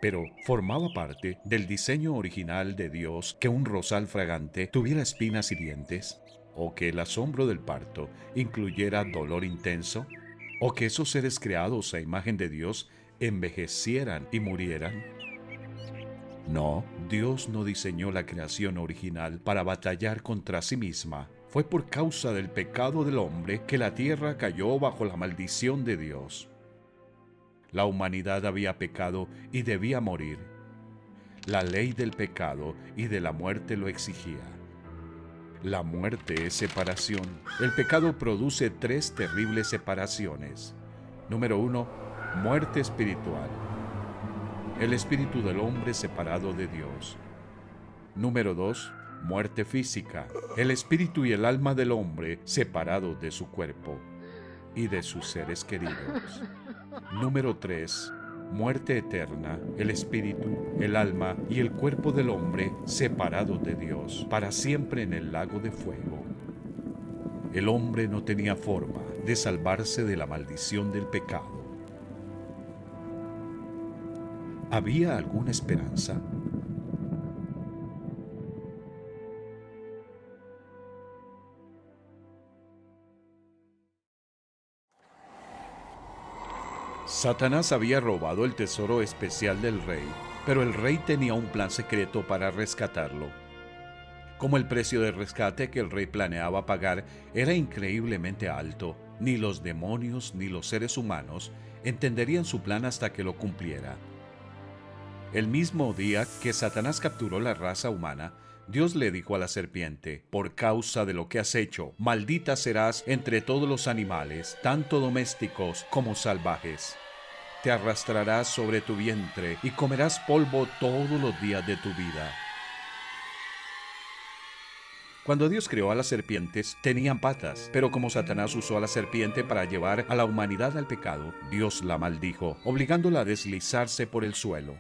Pero formaba parte del diseño original de Dios que un rosal fragante tuviera espinas hirientes, o que el asombro del parto incluyera dolor intenso, o que esos seres creados a imagen de Dios envejecieran y murieran. No, Dios no diseñó la creación original para batallar contra sí misma. Fue por causa del pecado del hombre que la tierra cayó bajo la maldición de Dios. La humanidad había pecado y debía morir. La ley del pecado y de la muerte lo exigía. La muerte es separación. El pecado produce 3 terribles separaciones. Número 1, muerte espiritual. El espíritu del hombre separado de Dios. Número 2, muerte física. El espíritu y el alma del hombre separados de su cuerpo y de sus seres queridos. Número 3, muerte eterna. El espíritu, el alma y el cuerpo del hombre separados de Dios, para siempre en el lago de fuego. El hombre no tenía forma de salvarse de la maldición del pecado. ¿Había alguna esperanza? Satanás había robado el tesoro especial del rey, pero el rey tenía un plan secreto para rescatarlo. Como el precio de rescate que el rey planeaba pagar era increíblemente alto, ni los demonios ni los seres humanos entenderían su plan hasta que lo cumpliera. El mismo día que Satanás capturó la raza humana, Dios le dijo a la serpiente: por causa de lo que has hecho, maldita serás entre todos los animales, tanto domésticos como salvajes. Te arrastrarás sobre tu vientre y comerás polvo todos los días de tu vida. Cuando Dios creó a las serpientes, tenían patas, pero como Satanás usó a la serpiente para llevar a la humanidad al pecado, Dios la maldijo, obligándola a deslizarse por el suelo.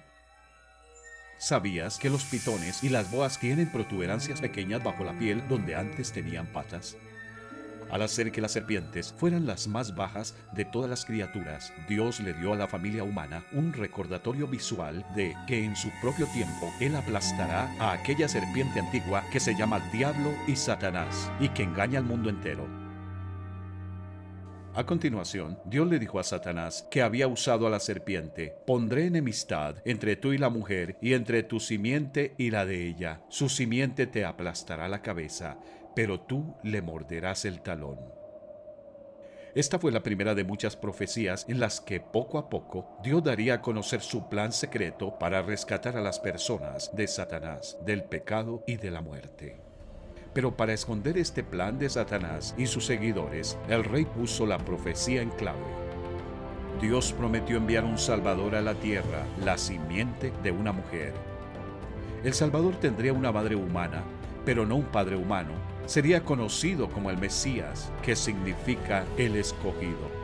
¿Sabías que los pitones y las boas tienen protuberancias pequeñas bajo la piel donde antes tenían patas? Al hacer que las serpientes fueran las más bajas de todas las criaturas, Dios le dio a la familia humana un recordatorio visual de que en su propio tiempo Él aplastará a aquella serpiente antigua que se llama Diablo y Satanás y que engaña al mundo entero. A continuación, Dios le dijo a Satanás que había usado a la serpiente: pondré enemistad entre tú y la mujer, y entre tu simiente y la de ella. Su simiente te aplastará la cabeza, pero tú le morderás el talón. Esta fue la primera de muchas profecías en las que poco a poco Dios daría a conocer su plan secreto para rescatar a las personas de Satanás, del pecado y de la muerte. Pero para esconder este plan de Satanás y sus seguidores, el rey puso la profecía en clave. Dios prometió enviar un Salvador a la tierra, la simiente de una mujer. El Salvador tendría una madre humana, pero no un padre humano, Sería conocido como el Mesías, que significa el escogido.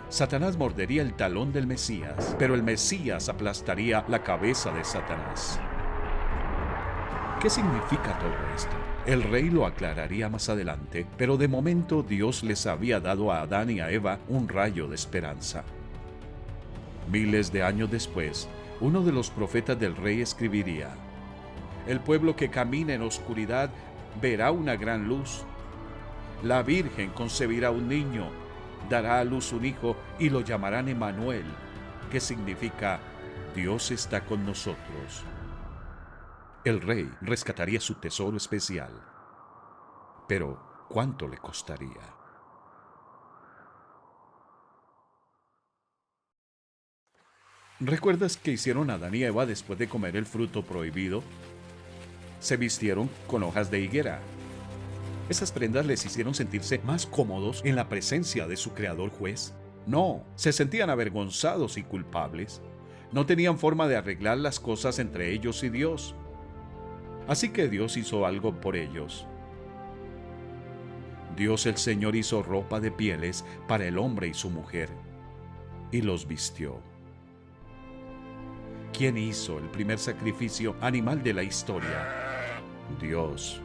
Satanás mordería el talón del Mesías, pero el Mesías aplastaría la cabeza de Satanás. ¿Qué significa todo esto? El rey lo aclararía más adelante, pero de momento Dios les había dado a Adán y a Eva un rayo de esperanza. Miles de años después, uno de los profetas del rey escribiría: el pueblo que camina en oscuridad verá una gran luz. La Virgen concebirá un niño, dará a luz un hijo y lo llamarán Emmanuel, que significa Dios está con nosotros. El rey rescataría su tesoro especial. Pero, ¿cuánto le costaría? ¿Recuerdas qué hicieron Adán y Eva después de comer el fruto prohibido? Se vistieron con hojas de higuera. ¿Esas prendas les hicieron sentirse más cómodos en la presencia de su creador juez? No, se sentían avergonzados y culpables. No tenían forma de arreglar las cosas entre ellos y Dios. Así que Dios hizo algo por ellos. Dios el Señor hizo ropa de pieles para el hombre y su mujer, y los vistió. ¿Quién hizo el primer sacrificio animal de la historia? Dios.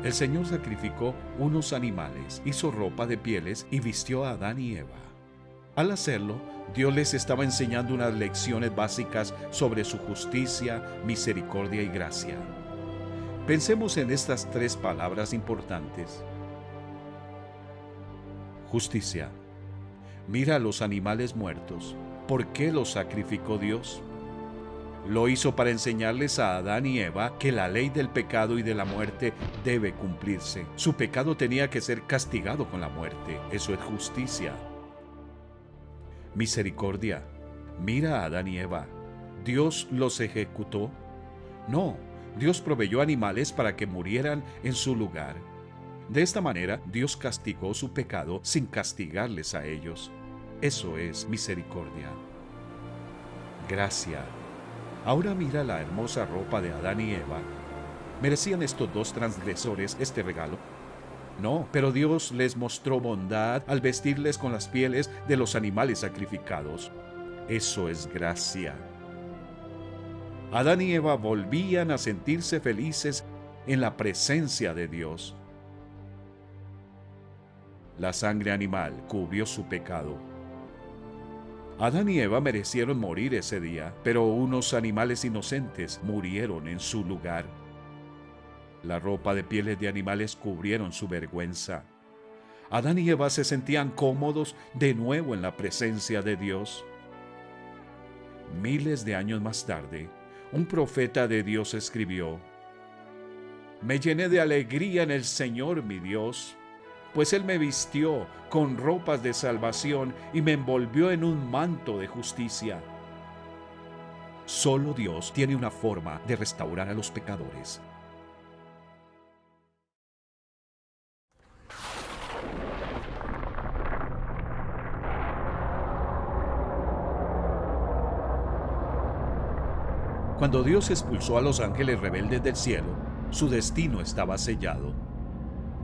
El Señor sacrificó unos animales, hizo ropa de pieles y vistió a Adán y Eva. Al hacerlo, Dios les estaba enseñando unas lecciones básicas sobre su justicia, misericordia y gracia. Pensemos en estas tres palabras importantes. Justicia. Mira a los animales muertos. ¿Por qué los sacrificó Dios? Lo hizo para enseñarles a Adán y Eva que la ley del pecado y de la muerte debe cumplirse. Su pecado tenía que ser castigado con la muerte. Eso es justicia. Misericordia. Mira a Adán y Eva. ¿Dios los ejecutó? No, Dios proveyó animales para que murieran en su lugar. De esta manera, Dios castigó su pecado sin castigarles a ellos. Eso es misericordia. Gracia. Ahora mira la hermosa ropa de Adán y Eva. ¿Merecían estos dos transgresores este regalo? No, pero Dios les mostró bondad al vestirles con las pieles de los animales sacrificados. Eso es gracia. Adán y Eva volvían a sentirse felices en la presencia de Dios. La sangre animal cubrió su pecado. Adán y Eva merecieron morir ese día, pero unos animales inocentes murieron en su lugar. La ropa de pieles de animales cubrieron su vergüenza. Adán y Eva se sentían cómodos de nuevo en la presencia de Dios. Miles de años más tarde, un profeta de Dios escribió: me llené de alegría en el Señor mi Dios, pues Él me vistió con ropas de salvación y me envolvió en un manto de justicia. Solo Dios tiene una forma de restaurar a los pecadores. Cuando Dios expulsó a los ángeles rebeldes del cielo, su destino estaba sellado.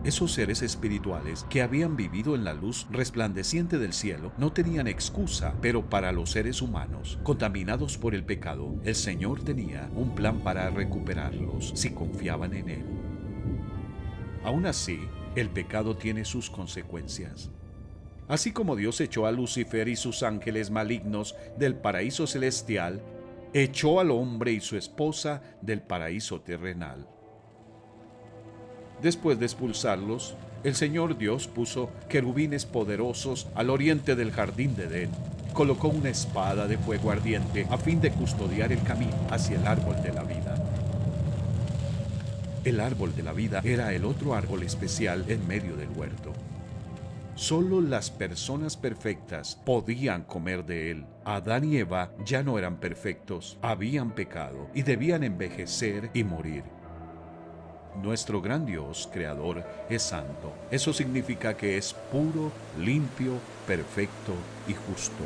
Esos seres espirituales que habían vivido en la luz resplandeciente del cielo no tenían excusa, pero para los seres humanos, contaminados por el pecado, el Señor tenía un plan para recuperarlos si confiaban en Él. Aún así, el pecado tiene sus consecuencias. Así como Dios echó a Lucifer y sus ángeles malignos del paraíso celestial, echó al hombre y su esposa del paraíso terrenal. Después de expulsarlos, el Señor Dios puso querubines poderosos al oriente del jardín de Edén. Colocó una espada de fuego ardiente a fin de custodiar el camino hacia el árbol de la vida. El árbol de la vida era el otro árbol especial en medio del huerto. Solo las personas perfectas podían comer de él. Adán y Eva ya no eran perfectos, habían pecado y debían envejecer y morir. Nuestro gran Dios, Creador, es santo. Eso significa que es puro, limpio, perfecto y justo.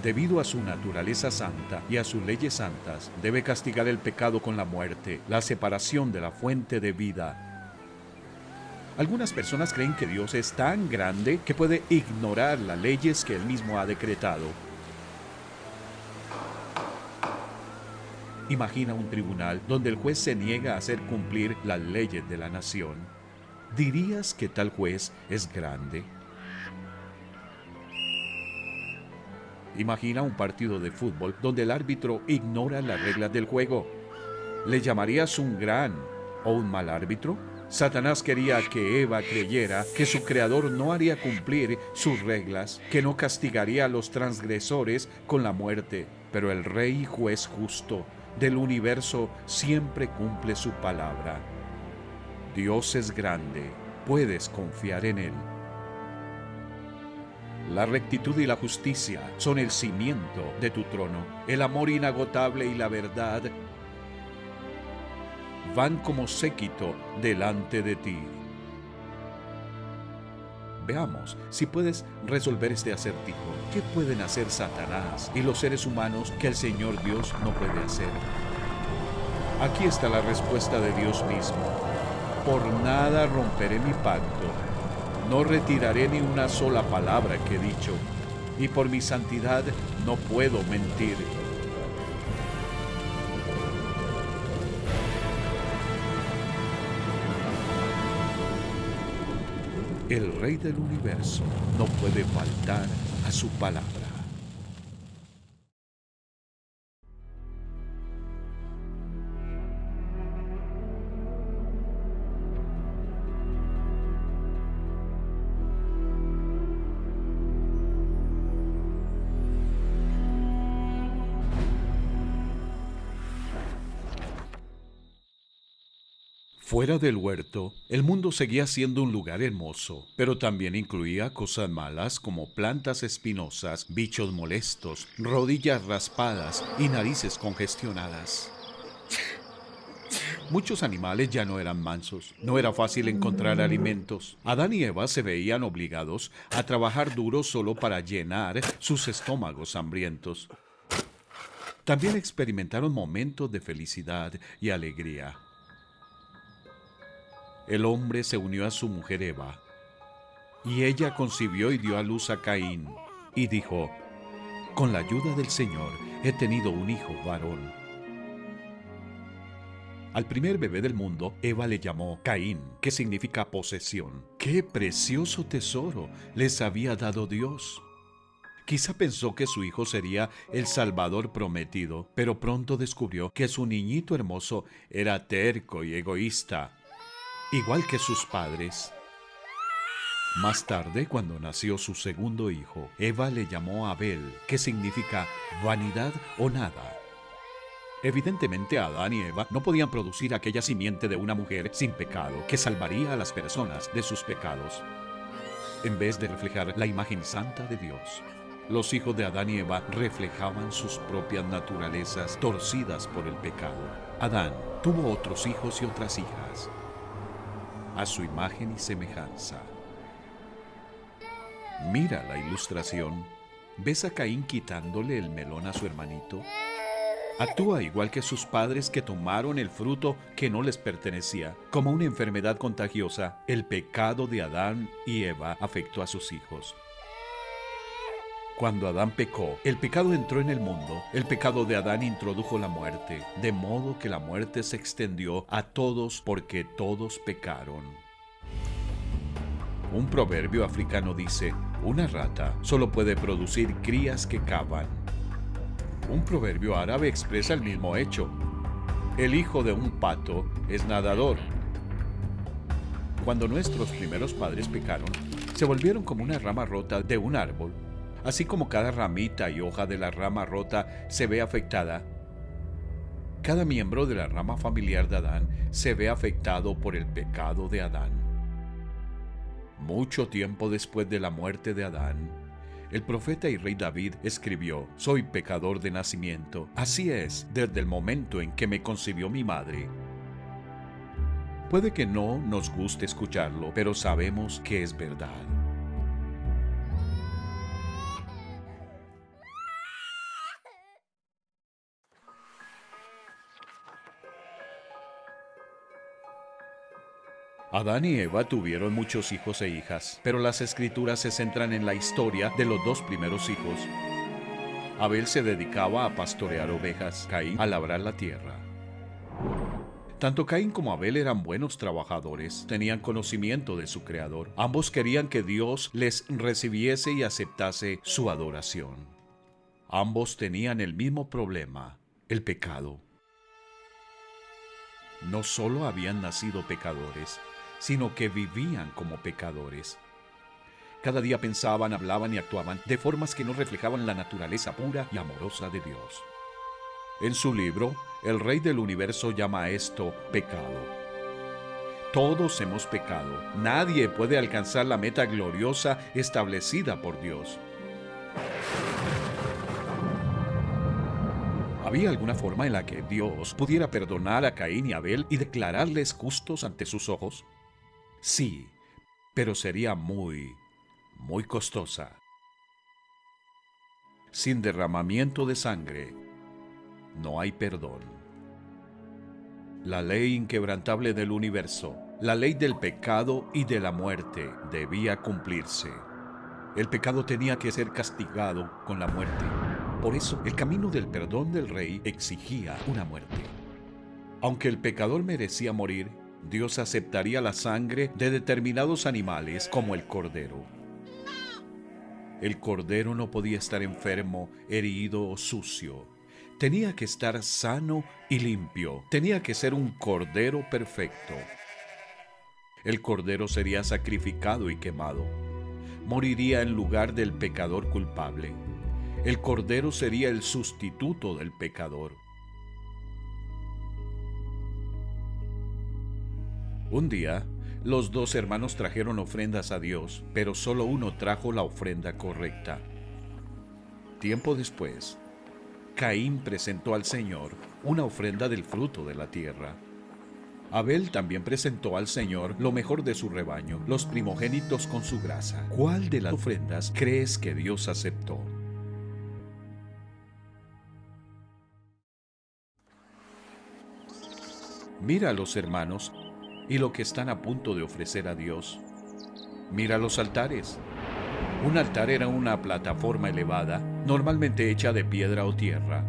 Debido a su naturaleza santa y a sus leyes santas, debe castigar el pecado con la muerte, la separación de la fuente de vida. Algunas personas creen que Dios es tan grande que puede ignorar las leyes que Él mismo ha decretado. Imagina un tribunal donde el juez se niega a hacer cumplir las leyes de la nación. ¿Dirías que tal juez es grande? Imagina un partido de fútbol donde el árbitro ignora las reglas del juego. ¿Le llamarías un gran o un mal árbitro? Satanás quería que Eva creyera que su creador no haría cumplir sus reglas, que no castigaría a los transgresores con la muerte. Pero el Rey y Juez justo del universo siempre cumple su palabra. Dios es grande, puedes confiar en Él. La rectitud y la justicia son el cimiento de tu trono. El amor inagotable y la verdad van como séquito delante de ti. Veamos si puedes resolver este acertijo. ¿Qué pueden hacer Satanás y los seres humanos que el Señor Dios no puede hacer? Aquí está la respuesta de Dios mismo. Por nada romperé mi pacto. No retiraré ni una sola palabra que he dicho, y por mi santidad no puedo mentir. El Rey del universo no puede faltar a su palabra. Fuera del huerto, el mundo seguía siendo un lugar hermoso, pero también incluía cosas malas como plantas espinosas, bichos molestos, rodillas raspadas y narices congestionadas. Muchos animales ya no eran mansos, no era fácil encontrar alimentos. Adán y Eva se veían obligados a trabajar duro solo para llenar sus estómagos hambrientos. También experimentaron momentos de felicidad y alegría. El hombre se unió a su mujer Eva, y ella concibió y dio a luz a Caín, y dijo: con la ayuda del Señor he tenido un hijo varón. Al primer bebé del mundo, Eva le llamó Caín, que significa posesión. ¡Qué precioso tesoro les había dado Dios! Quizá pensó que su hijo sería el Salvador prometido, pero pronto descubrió que su niñito hermoso era terco y egoísta, igual que sus padres. Más tarde, cuando nació su segundo hijo, Eva le llamó Abel, que significa vanidad o nada. Evidentemente, Adán y Eva no podían producir aquella simiente de una mujer sin pecado que salvaría a las personas de sus pecados. En vez de reflejar la imagen santa de Dios, los hijos de Adán y Eva reflejaban sus propias naturalezas torcidas por el pecado. Adán tuvo otros hijos y otras hijas, a su imagen y semejanza. Mira la ilustración. ¿Ves a Caín quitándole el melón a su hermanito? Actúa igual que sus padres que tomaron el fruto que no les pertenecía. Como una enfermedad contagiosa, el pecado de Adán y Eva afectó a sus hijos. Cuando Adán pecó, el pecado entró en el mundo. El pecado de Adán introdujo la muerte, de modo que la muerte se extendió a todos porque todos pecaron. Un proverbio africano dice: una rata solo puede producir crías que cavan. Un proverbio árabe expresa el mismo hecho: el hijo de un pato es nadador. Cuando nuestros primeros padres pecaron, se volvieron como una rama rota de un árbol. Así como cada ramita y hoja de la rama rota se ve afectada, cada miembro de la rama familiar de Adán se ve afectado por el pecado de Adán. Mucho tiempo después de la muerte de Adán, el profeta y rey David escribió: soy pecador de nacimiento, así es desde el momento en que me concibió mi madre. Puede que no nos guste escucharlo, pero sabemos que es verdad. Adán y Eva tuvieron muchos hijos e hijas, pero las escrituras se centran en la historia de los dos primeros hijos. Abel se dedicaba a pastorear ovejas, Caín a labrar la tierra. Tanto Caín como Abel eran buenos trabajadores, tenían conocimiento de su Creador. Ambos querían que Dios les recibiese y aceptase su adoración. Ambos tenían el mismo problema, el pecado. No solo habían nacido pecadores, sino que vivían como pecadores. Cada día pensaban, hablaban y actuaban de formas que no reflejaban la naturaleza pura y amorosa de Dios. En su libro, el Rey del Universo llama a esto pecado. Todos hemos pecado. Nadie puede alcanzar la meta gloriosa establecida por Dios. ¿Había alguna forma en la que Dios pudiera perdonar a Caín y Abel y declararles justos ante sus ojos? Sí, pero sería muy costosa. Sin derramamiento de sangre, no hay perdón. La ley inquebrantable del universo, la ley del pecado y de la muerte, debía cumplirse. El pecado tenía que ser castigado con la muerte. Por eso, el camino del perdón del Rey exigía una muerte. Aunque el pecador merecía morir, Dios aceptaría la sangre de determinados animales como el cordero. El cordero no podía estar enfermo, herido o sucio. Tenía que estar sano y limpio. Tenía que ser un cordero perfecto. El cordero sería sacrificado y quemado. Moriría en lugar del pecador culpable. El cordero sería el sustituto del pecador. Un día, los dos hermanos trajeron ofrendas a Dios, pero solo uno trajo la ofrenda correcta. Tiempo después, Caín presentó al Señor una ofrenda del fruto de la tierra. Abel también presentó al Señor lo mejor de su rebaño, los primogénitos con su grasa. ¿Cuál de las ofrendas crees que Dios aceptó? Mira a los hermanos y lo que están a punto de ofrecer a Dios. Mira los altares. Un altar era una plataforma elevada, normalmente hecha de piedra o tierra.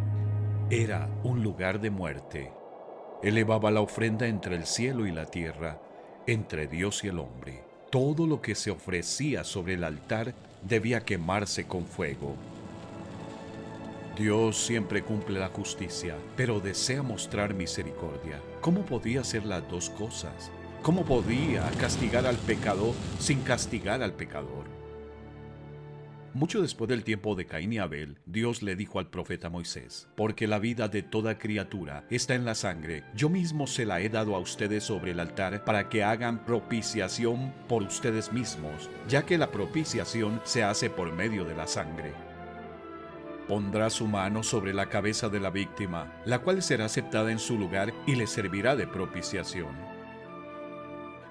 Era un lugar de muerte. Elevaba la ofrenda entre el cielo y la tierra, entre Dios y el hombre. Todo lo que se ofrecía sobre el altar debía quemarse con fuego. Dios siempre cumple la justicia, pero desea mostrar misericordia. ¿Cómo podía hacer las dos cosas? ¿Cómo podía castigar al pecador sin castigar al pecador? Mucho después del tiempo de Caín y Abel, Dios le dijo al profeta Moisés: porque la vida de toda criatura está en la sangre, yo mismo se la he dado a ustedes sobre el altar para que hagan propiciación por ustedes mismos, ya que la propiciación se hace por medio de la sangre. Pondrá su mano sobre la cabeza de la víctima, la cual será aceptada en su lugar y le servirá de propiciación.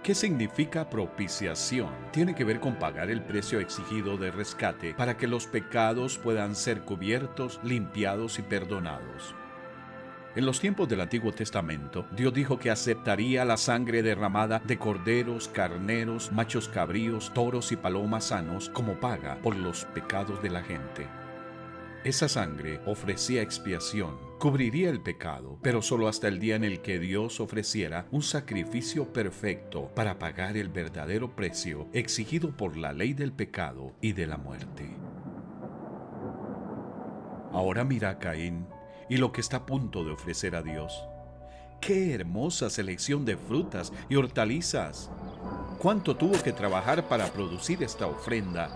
¿Qué significa propiciación? Tiene que ver con pagar el precio exigido de rescate para que los pecados puedan ser cubiertos, limpiados y perdonados. En los tiempos del Antiguo Testamento, Dios dijo que aceptaría la sangre derramada de corderos, carneros, machos cabríos, toros y palomas sanos como paga por los pecados de la gente. Esa sangre ofrecía expiación, cubriría el pecado, pero solo hasta el día en el que Dios ofreciera un sacrificio perfecto para pagar el verdadero precio exigido por la ley del pecado y de la muerte. Ahora mira a Caín y lo que está a punto de ofrecer a Dios. ¡Qué hermosa selección de frutas y hortalizas! ¿Cuánto tuvo que trabajar para producir esta ofrenda?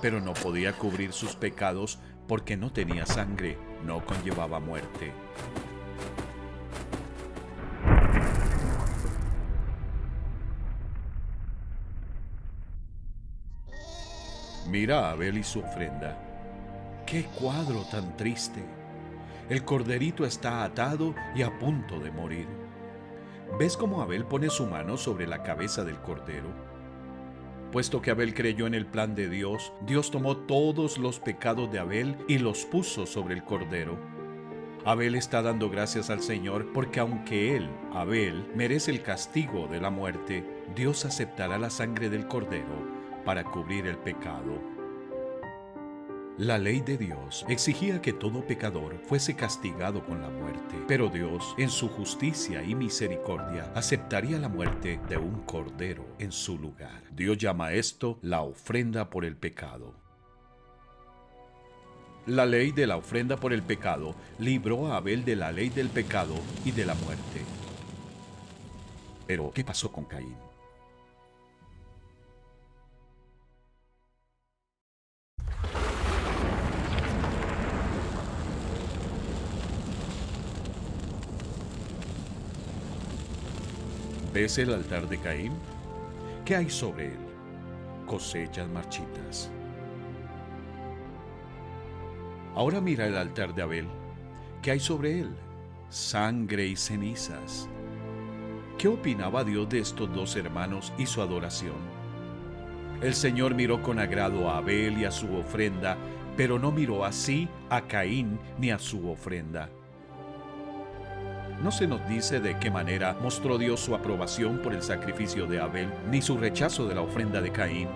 Pero no podía cubrir sus pecados porque no tenía sangre, no conllevaba muerte. Mira a Abel y su ofrenda. ¡Qué cuadro tan triste! El corderito está atado y a punto de morir. ¿Ves cómo Abel pone su mano sobre la cabeza del cordero? Puesto que Abel creyó en el plan de Dios, Dios tomó todos los pecados de Abel y los puso sobre el cordero. Abel está dando gracias al Señor porque aunque él, Abel, merece el castigo de la muerte, Dios aceptará la sangre del cordero para cubrir el pecado. La ley de Dios exigía que todo pecador fuese castigado con la muerte, pero Dios, en su justicia y misericordia, aceptaría la muerte de un cordero en su lugar. Dios llama esto la ofrenda por el pecado. La ley de la ofrenda por el pecado libró a Abel de la ley del pecado y de la muerte. Pero, ¿qué pasó con Caín? ¿Ves el altar de Caín? ¿Qué hay sobre él? Cosechas marchitas. Ahora mira el altar de Abel. ¿Qué hay sobre él? Sangre y cenizas. ¿Qué opinaba Dios de estos dos hermanos y su adoración? El Señor miró con agrado a Abel y a su ofrenda, pero no miró así a Caín ni a su ofrenda. No se nos dice de qué manera mostró Dios su aprobación por el sacrificio de Abel, ni su rechazo de la ofrenda de Caín.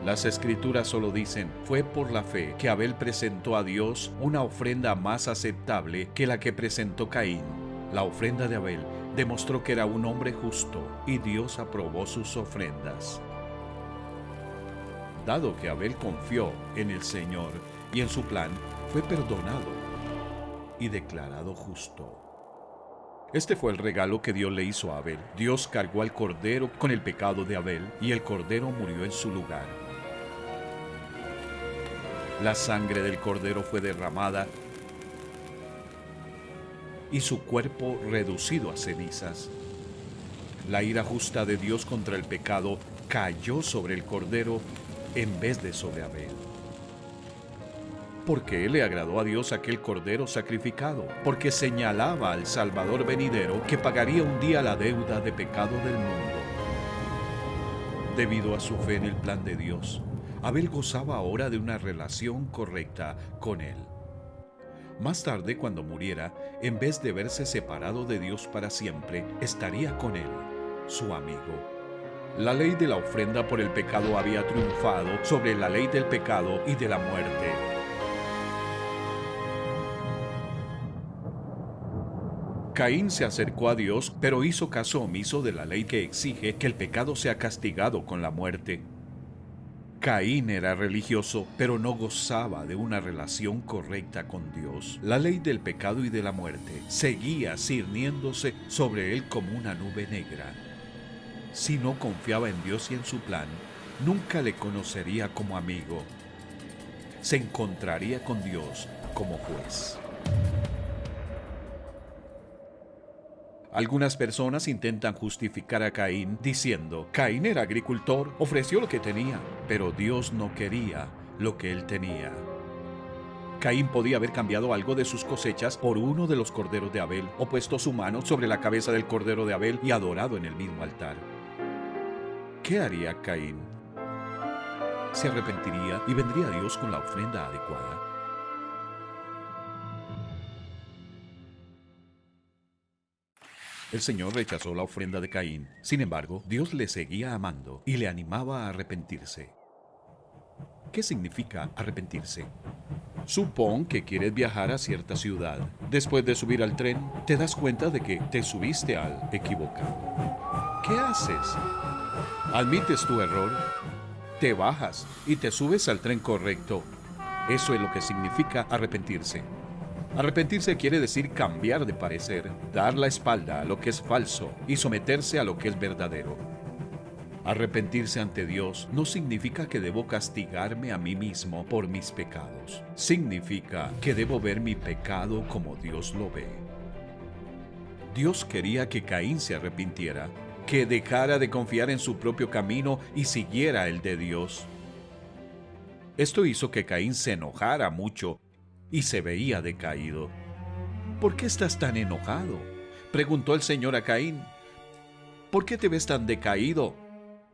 Las Escrituras solo dicen, fue por la fe que Abel presentó a Dios una ofrenda más aceptable que la que presentó Caín. La ofrenda de Abel demostró que era un hombre justo y Dios aprobó sus ofrendas. Dado que Abel confió en el Señor y en su plan, fue perdonado y declarado justo. Este fue el regalo que Dios le hizo a Abel. Dios cargó al cordero con el pecado de Abel y el cordero murió en su lugar. La sangre del cordero fue derramada y su cuerpo reducido a cenizas. La ira justa de Dios contra el pecado cayó sobre el cordero en vez de sobre Abel. ¿Por qué le agradó a Dios aquel cordero sacrificado? Porque señalaba al Salvador venidero que pagaría un día la deuda de pecado del mundo. Debido a su fe en el plan de Dios, Abel gozaba ahora de una relación correcta con él. Más tarde, cuando muriera, en vez de verse separado de Dios para siempre, estaría con él, su amigo. La ley de la ofrenda por el pecado había triunfado sobre la ley del pecado y de la muerte. Caín se acercó a Dios, pero hizo caso omiso de la ley que exige que el pecado sea castigado con la muerte. Caín era religioso, pero no gozaba de una relación correcta con Dios. La ley del pecado y de la muerte seguía ciñéndose sobre él como una nube negra. Si no confiaba en Dios y en su plan, nunca le conocería como amigo. Se encontraría con Dios como juez. Algunas personas intentan justificar a Caín diciendo, Caín era agricultor, ofreció lo que tenía, pero Dios no quería lo que él tenía. Caín podía haber cambiado algo de sus cosechas por uno de los corderos de Abel, o puesto su mano sobre la cabeza del cordero de Abel y adorado en el mismo altar. ¿Qué haría Caín? Se arrepentiría y vendría a Dios con la ofrenda adecuada. El Señor rechazó la ofrenda de Caín. Sin embargo, Dios le seguía amando y le animaba a arrepentirse. ¿Qué significa arrepentirse? Supón que quieres viajar a cierta ciudad. Después de subir al tren, te das cuenta de que te subiste al equivocado. ¿Qué haces? Admites tu error, te bajas y te subes al tren correcto. Eso es lo que significa arrepentirse. Arrepentirse quiere decir cambiar de parecer, dar la espalda a lo que es falso y someterse a lo que es verdadero. Arrepentirse ante Dios no significa que debo castigarme a mí mismo por mis pecados. Significa que debo ver mi pecado como Dios lo ve. Dios quería que Caín se arrepintiera, que dejara de confiar en su propio camino y siguiera el de Dios. Esto hizo que Caín se enojara mucho y se veía decaído. ¿Por qué estás tan enojado?, preguntó el Señor a Caín. ¿Por qué te ves tan decaído?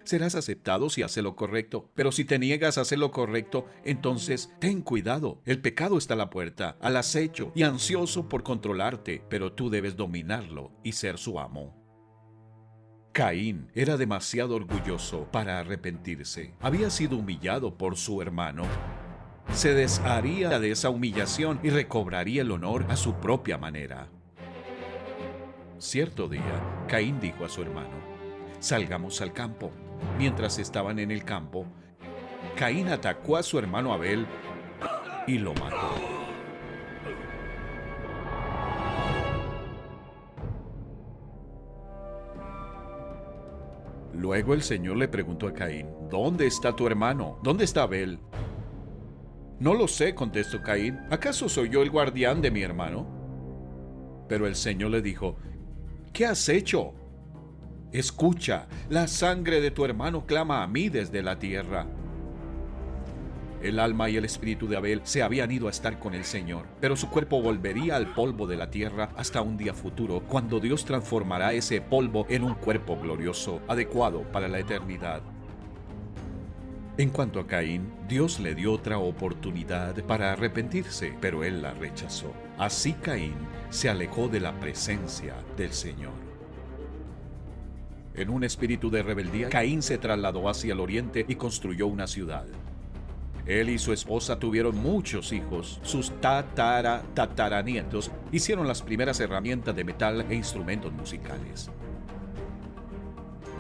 Serás aceptado si haces lo correcto, pero si te niegas a hacer lo correcto, entonces ten cuidado. El pecado está a la puerta, al acecho y ansioso por controlarte, pero tú debes dominarlo y ser su amo. Caín era demasiado orgulloso para arrepentirse. Había sido humillado por su hermano. Se desharía de esa humillación y recobraría el honor a su propia manera. Cierto día, Caín dijo a su hermano: «Salgamos al campo». Mientras estaban en el campo, Caín atacó a su hermano Abel y lo mató. Luego el Señor le preguntó a Caín: «¿Dónde está tu hermano? ¿Dónde está Abel?». «No lo sé», contestó Caín. «¿Acaso soy yo el guardián de mi hermano?». Pero el Señor le dijo: «¿Qué has hecho? Escucha, la sangre de tu hermano clama a mí desde la tierra». El alma y el espíritu de Abel se habían ido a estar con el Señor, pero su cuerpo volvería al polvo de la tierra hasta un día futuro, cuando Dios transformará ese polvo en un cuerpo glorioso, adecuado para la eternidad. En cuanto a Caín, Dios le dio otra oportunidad para arrepentirse, pero él la rechazó. Así Caín se alejó de la presencia del Señor. En un espíritu de rebeldía, Caín se trasladó hacia el oriente y construyó una ciudad. Él y su esposa tuvieron muchos hijos. Sus tataranietos hicieron las primeras herramientas de metal e instrumentos musicales.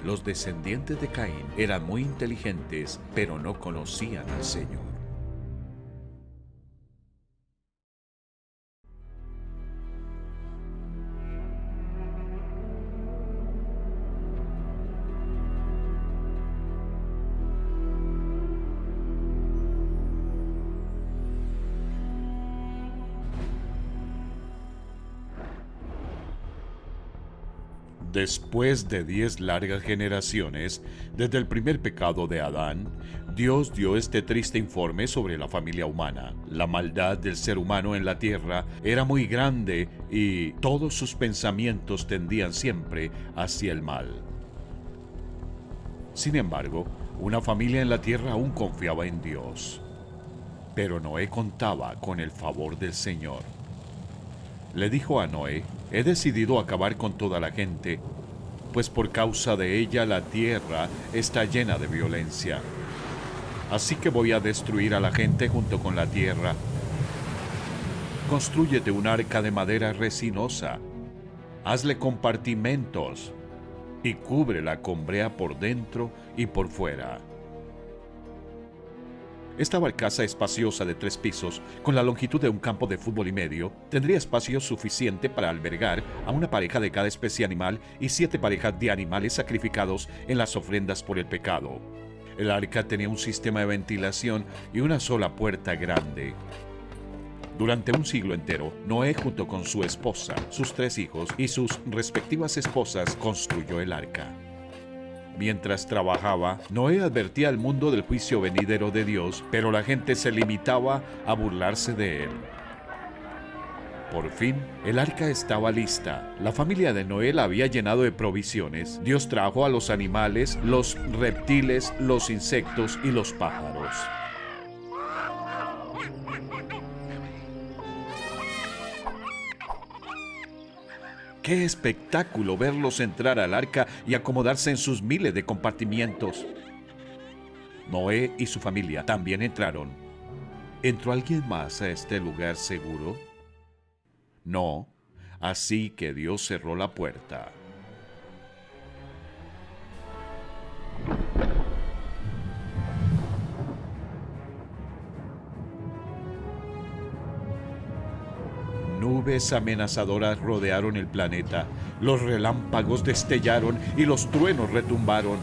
Los descendientes de Caín eran muy inteligentes, pero no conocían al Señor. Después de 10 largas generaciones, desde el primer pecado de Adán, Dios dio este triste informe sobre la familia humana. La maldad del ser humano en la tierra era muy grande y todos sus pensamientos tendían siempre hacia el mal. Sin embargo, una familia en la tierra aún confiaba en Dios. Pero Noé contaba con el favor del Señor. Le dijo a Noé: «He decidido acabar con toda la gente, pues por causa de ella la tierra está llena de violencia. Así que voy a destruir a la gente junto con la tierra. Constrúyete un arca de madera resinosa, hazle compartimentos y cúbrela con brea por dentro y por fuera». Esta barcaza espaciosa de 3 pisos, con la longitud de un campo de fútbol y medio, tendría espacio suficiente para albergar a una pareja de cada especie animal y 7 parejas de animales sacrificados en las ofrendas por el pecado. El arca tenía un sistema de ventilación y una sola puerta grande. Durante un siglo entero, Noé, junto con su esposa, sus 3 hijos y sus respectivas esposas, construyó el arca. Mientras trabajaba, Noé advertía al mundo del juicio venidero de Dios, pero la gente se limitaba a burlarse de él. Por fin, el arca estaba lista. La familia de Noé la había llenado de provisiones. Dios trajo a los animales, los reptiles, los insectos y los pájaros. ¡Qué espectáculo verlos entrar al arca y acomodarse en sus miles de compartimientos! Noé y su familia también entraron. ¿Entró alguien más a este lugar seguro? No, así que Dios cerró la puerta. Nubes amenazadoras rodearon el planeta, los relámpagos destellaron y los truenos retumbaron.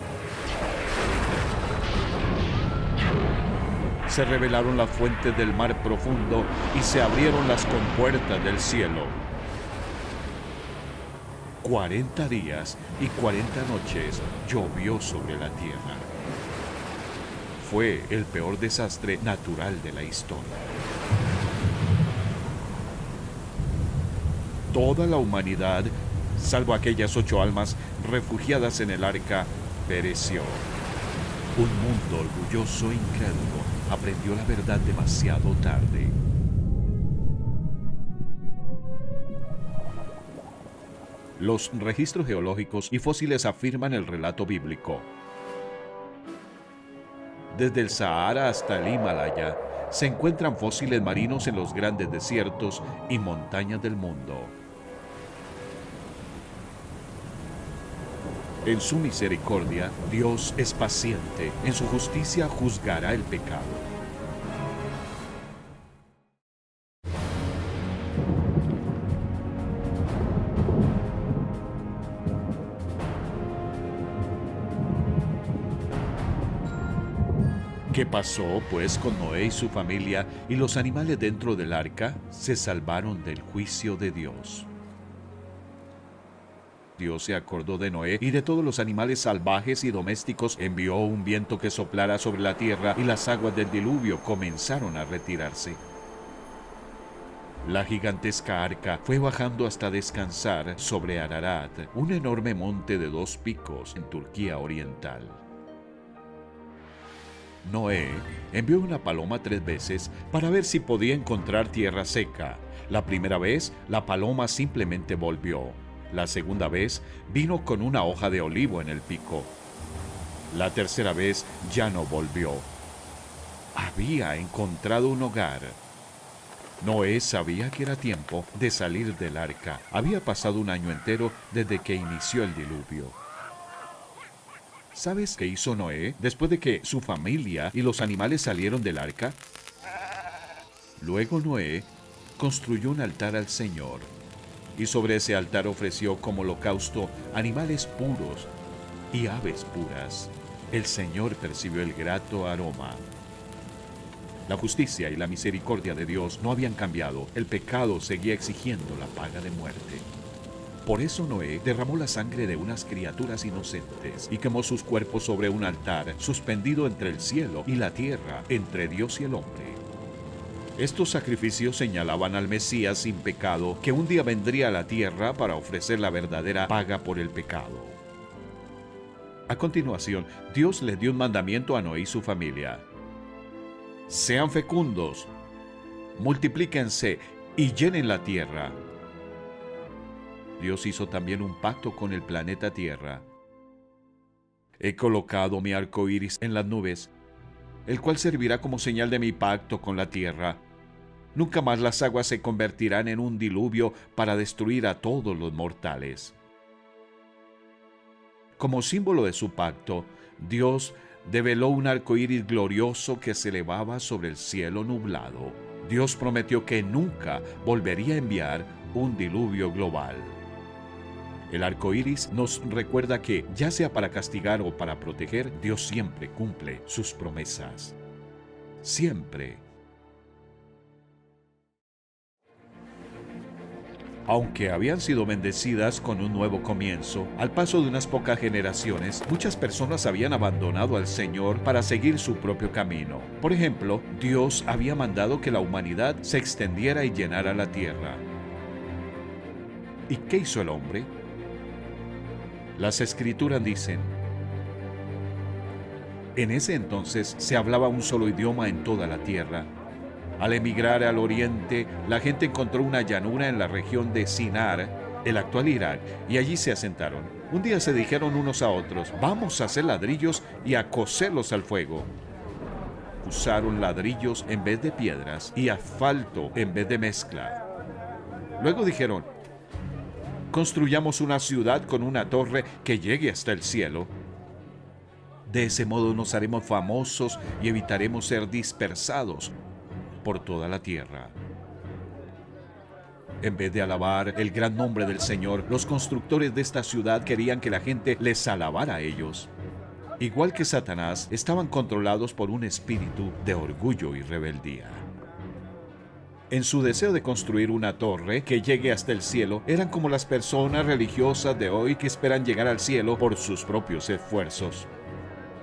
Se revelaron las fuentes del mar profundo y se abrieron las compuertas del cielo. 40 días y 40 noches llovió sobre la tierra. Fue el peor desastre natural de la historia. Toda la humanidad, salvo aquellas 8 almas refugiadas en el arca, pereció. Un mundo orgulloso e incrédulo aprendió la verdad demasiado tarde. Los registros geológicos y fósiles afirman el relato bíblico. Desde el Sahara hasta el Himalaya, se encuentran fósiles marinos en los grandes desiertos y montañas del mundo. En su misericordia, Dios es paciente. En su justicia juzgará el pecado. ¿Qué pasó, pues, con Noé y su familia y los animales dentro del arca? Se salvaron del juicio de Dios. Dios se acordó de Noé y de todos los animales salvajes y domésticos, envió un viento que soplara sobre la tierra y las aguas del diluvio comenzaron a retirarse. La gigantesca arca fue bajando hasta descansar sobre Ararat, un enorme monte de 2 picos en Turquía oriental. Noé envió una paloma 3 veces para ver si podía encontrar tierra seca. La primera vez, la paloma simplemente volvió. La segunda vez, vino con una hoja de olivo en el pico. La tercera vez, ya no volvió. Había encontrado un hogar. Noé sabía que era tiempo de salir del arca. Había pasado un año entero desde que inició el diluvio. ¿Sabes qué hizo Noé después de que su familia y los animales salieron del arca? Luego Noé construyó un altar al Señor, y sobre ese altar ofreció como holocausto animales puros y aves puras. El Señor percibió el grato aroma. La justicia y la misericordia de Dios no habían cambiado. El pecado seguía exigiendo la paga de muerte. Por eso Noé derramó la sangre de unas criaturas inocentes y quemó sus cuerpos sobre un altar suspendido entre el cielo y la tierra, entre Dios y el hombre. Estos sacrificios señalaban al Mesías sin pecado, que un día vendría a la tierra para ofrecer la verdadera paga por el pecado. A continuación, Dios le dio un mandamiento a Noé y su familia. Sean fecundos, multiplíquense y llenen la tierra. Dios hizo también un pacto con el planeta Tierra. He colocado mi arco iris en las nubes, el cual servirá como señal de mi pacto con la tierra. Nunca más las aguas se convertirán en un diluvio para destruir a todos los mortales. Como símbolo de su pacto, Dios develó un arco iris glorioso que se elevaba sobre el cielo nublado. Dios prometió que nunca volvería a enviar un diluvio global. El arco iris nos recuerda que, ya sea para castigar o para proteger, Dios siempre cumple sus promesas. Siempre. Aunque habían sido bendecidas con un nuevo comienzo, al paso de unas pocas generaciones, muchas personas habían abandonado al Señor para seguir su propio camino. Por ejemplo, Dios había mandado que la humanidad se extendiera y llenara la tierra. ¿Y qué hizo el hombre? Las Escrituras dicen: en ese entonces se hablaba un solo idioma en toda la tierra. Al emigrar al oriente, la gente encontró una llanura en la región de Sinar, el actual Irak, y allí se asentaron. Un día se dijeron unos a otros: vamos a hacer ladrillos y a cocerlos al fuego. Usaron ladrillos en vez de piedras y asfalto en vez de mezcla. Luego dijeron: construyamos una ciudad con una torre que llegue hasta el cielo. De ese modo nos haremos famosos y evitaremos ser dispersados por toda la tierra. En vez de alabar el gran nombre del Señor, los constructores de esta ciudad querían que la gente les alabara a ellos. Igual que Satanás, estaban controlados por un espíritu de orgullo y rebeldía. En su deseo de construir una torre que llegue hasta el cielo, eran como las personas religiosas de hoy que esperan llegar al cielo por sus propios esfuerzos.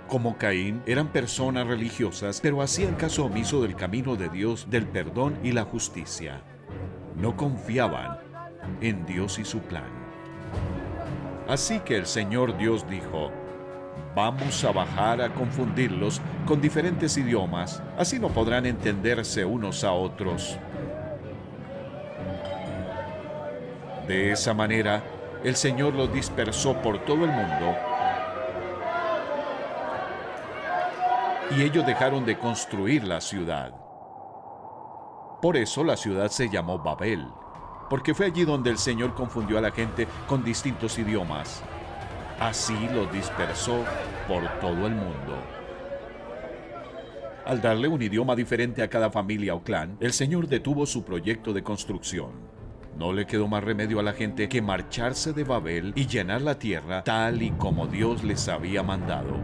Como Caín, eran personas religiosas, pero hacían caso omiso del camino de Dios, del perdón y la justicia. No confiaban en Dios y su plan. Así que el Señor Dios dijo: vamos a bajar a confundirlos con diferentes idiomas, así no podrán entenderse unos a otros. De esa manera, el Señor los dispersó por todo el mundo y ellos dejaron de construir la ciudad. Por eso la ciudad se llamó Babel, porque fue allí donde el Señor confundió a la gente con distintos idiomas. Así los dispersó por todo el mundo. Al darle un idioma diferente a cada familia o clan, el Señor detuvo su proyecto de construcción. No le quedó más remedio a la gente que marcharse de Babel y llenar la tierra tal y como Dios les había mandado.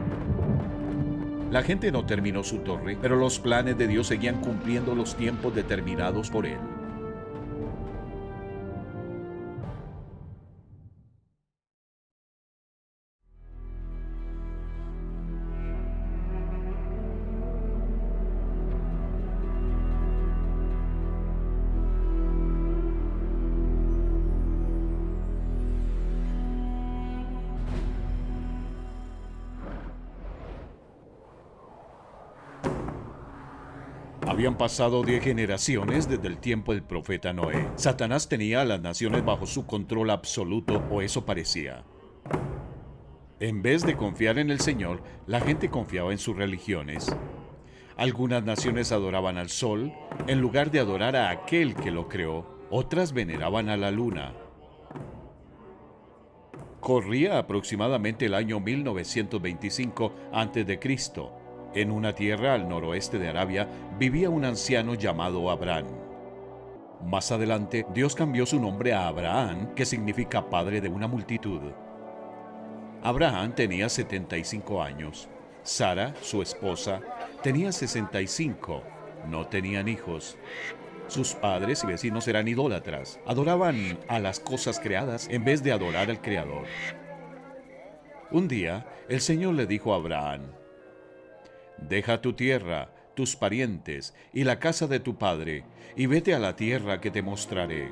La gente no terminó su torre, pero los planes de Dios seguían cumpliendo los tiempos determinados por Él. Habían pasado 10 generaciones desde el tiempo del profeta Noé. Satanás tenía a las naciones bajo su control absoluto, o eso parecía. En vez de confiar en el Señor, la gente confiaba en sus religiones. Algunas naciones adoraban al sol, en lugar de adorar a aquel que lo creó. Otras veneraban a la luna. Corría aproximadamente el año 1925 a.C. En una tierra al noroeste de Arabia vivía un anciano llamado Abraham. Más adelante, Dios cambió su nombre a Abraham, que significa padre de una multitud. Abraham tenía 75 años. Sara, su esposa, tenía 65. No tenían hijos. Sus padres y vecinos eran idólatras. Adoraban a las cosas creadas en vez de adorar al Creador. Un día, el Señor le dijo a Abraham: «Deja tu tierra, tus parientes y la casa de tu padre, y vete a la tierra que te mostraré.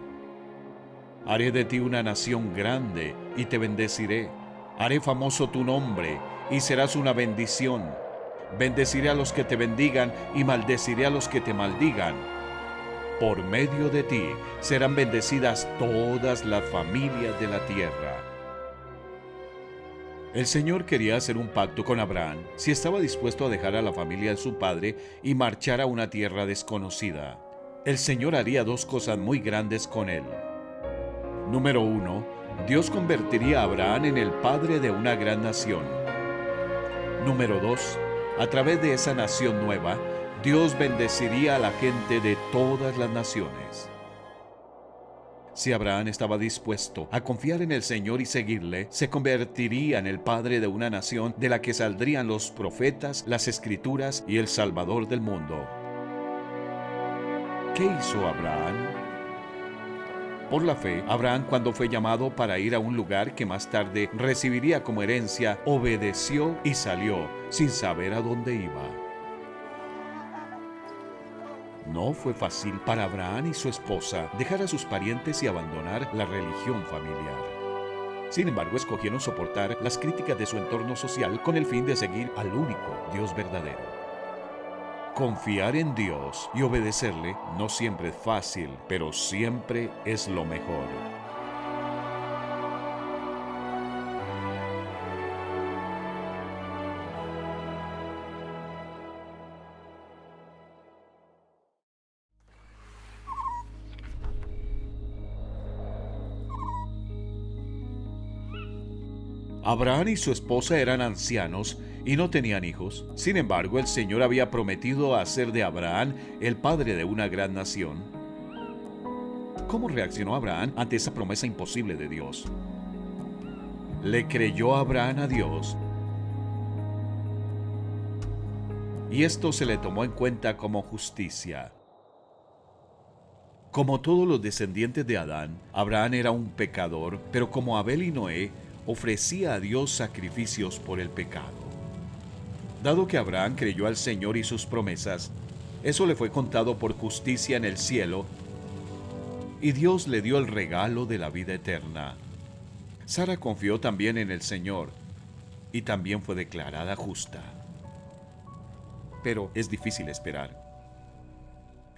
Haré de ti una nación grande y te bendeciré. Haré famoso tu nombre y serás una bendición. Bendeciré a los que te bendigan y maldeciré a los que te maldigan. Por medio de ti serán bendecidas todas las familias de la tierra». El Señor quería hacer un pacto con Abraham si estaba dispuesto a dejar a la familia de su padre y marchar a una tierra desconocida. El Señor haría dos cosas muy grandes con él. Número 1, Dios convertiría a Abraham en el padre de una gran nación. Número 2, a través de esa nación nueva, Dios bendeciría a la gente de todas las naciones. Si Abraham estaba dispuesto a confiar en el Señor y seguirle, se convertiría en el padre de una nación de la que saldrían los profetas, las escrituras y el Salvador del mundo. ¿Qué hizo Abraham? Por la fe, Abraham, cuando fue llamado para ir a un lugar que más tarde recibiría como herencia, obedeció y salió sin saber a dónde iba. No fue fácil para Abraham y su esposa dejar a sus parientes y abandonar la religión familiar. Sin embargo, escogieron soportar las críticas de su entorno social con el fin de seguir al único Dios verdadero. Confiar en Dios y obedecerle no siempre es fácil, pero siempre es lo mejor. Abraham y su esposa eran ancianos y no tenían hijos. Sin embargo, el Señor había prometido hacer de Abraham el padre de una gran nación. ¿Cómo reaccionó Abraham ante esa promesa imposible de Dios? Le creyó Abraham a Dios, y esto se le tomó en cuenta como justicia. Como todos los descendientes de Adán, Abraham era un pecador, pero como Abel y Noé, ofrecía a Dios sacrificios por el pecado. Dado que Abraham creyó al Señor y sus promesas, eso le fue contado por justicia en el cielo, y Dios le dio el regalo de la vida eterna. Sara confió también en el Señor, y también fue declarada justa. Pero es difícil esperar.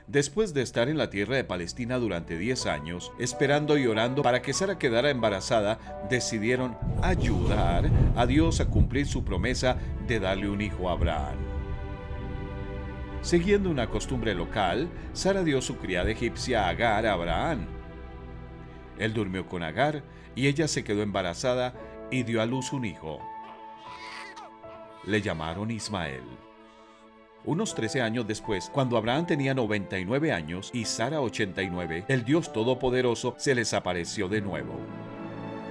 Después de estar en la tierra de Palestina durante 10 años, esperando y orando para que Sara quedara embarazada, decidieron ayudar a Dios a cumplir su promesa de darle un hijo a Abraham. Siguiendo una costumbre local, Sara dio su criada egipcia Agar a Abraham. Él durmió con Agar y ella se quedó embarazada y dio a luz un hijo. Le llamaron Ismael. Unos 13 años después, cuando Abraham tenía 99 años y Sara 89, el Dios Todopoderoso se les apareció de nuevo.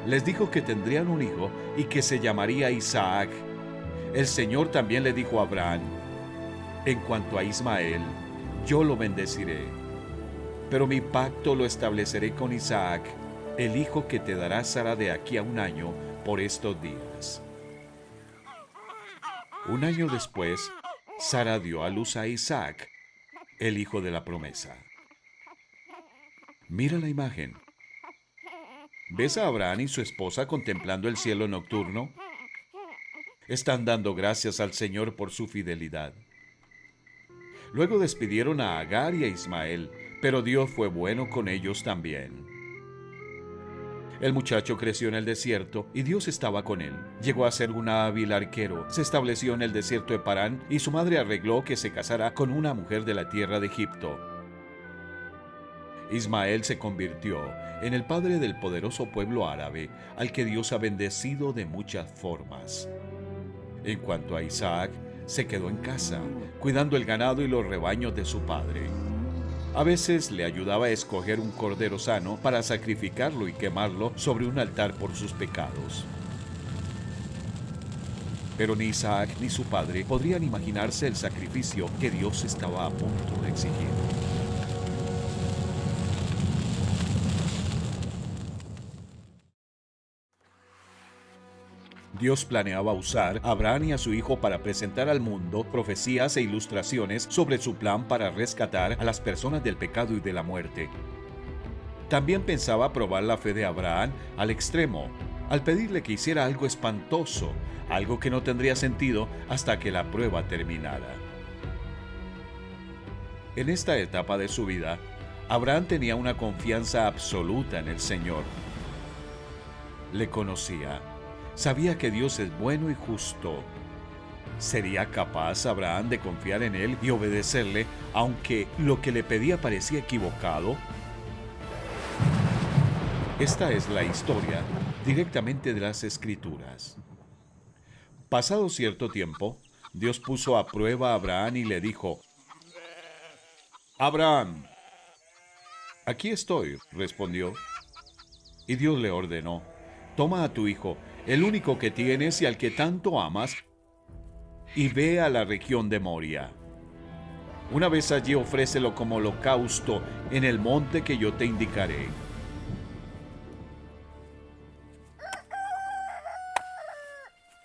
Les dijo que tendrían un hijo y que se llamaría Isaac. El Señor también le dijo a Abraham: en cuanto a Ismael, yo lo bendeciré, pero mi pacto lo estableceré con Isaac, el hijo que te dará Sara de aquí a un año por estos días. Un año después, Sara dio a luz a Isaac, el hijo de la promesa. Mira la imagen. ¿Ves a Abraham y su esposa contemplando el cielo nocturno? Están dando gracias al Señor por su fidelidad. Luego despidieron a Agar y a Ismael, pero Dios fue bueno con ellos también. El muchacho creció en el desierto y Dios estaba con él. Llegó a ser un hábil arquero, se estableció en el desierto de Parán y su madre arregló que se casara con una mujer de la tierra de Egipto. Ismael se convirtió en el padre del poderoso pueblo árabe, al que Dios ha bendecido de muchas formas. En cuanto a Isaac, se quedó en casa, cuidando el ganado y los rebaños de su padre. A veces le ayudaba a escoger un cordero sano para sacrificarlo y quemarlo sobre un altar por sus pecados. Pero ni Isaac ni su padre podrían imaginarse el sacrificio que Dios estaba a punto de exigir. Dios planeaba usar a Abraham y a su hijo para presentar al mundo profecías e ilustraciones sobre su plan para rescatar a las personas del pecado y de la muerte. También pensaba probar la fe de Abraham al extremo, al pedirle que hiciera algo espantoso, algo que no tendría sentido hasta que la prueba terminara. En esta etapa de su vida, Abraham tenía una confianza absoluta en el Señor. Le conocía. Sabía que Dios es bueno y justo. ¿Sería capaz Abraham de confiar en él y obedecerle, aunque lo que le pedía parecía equivocado? Esta es la historia directamente de las Escrituras. Pasado cierto tiempo, Dios puso a prueba a Abraham y le dijo: «Abraham». «Aquí estoy», respondió. Y Dios le ordenó: «Toma a tu hijo, el único que tienes y al que tanto amas, y ve a la región de Moria. Una vez allí ofrécelo como holocausto en el monte que yo te indicaré».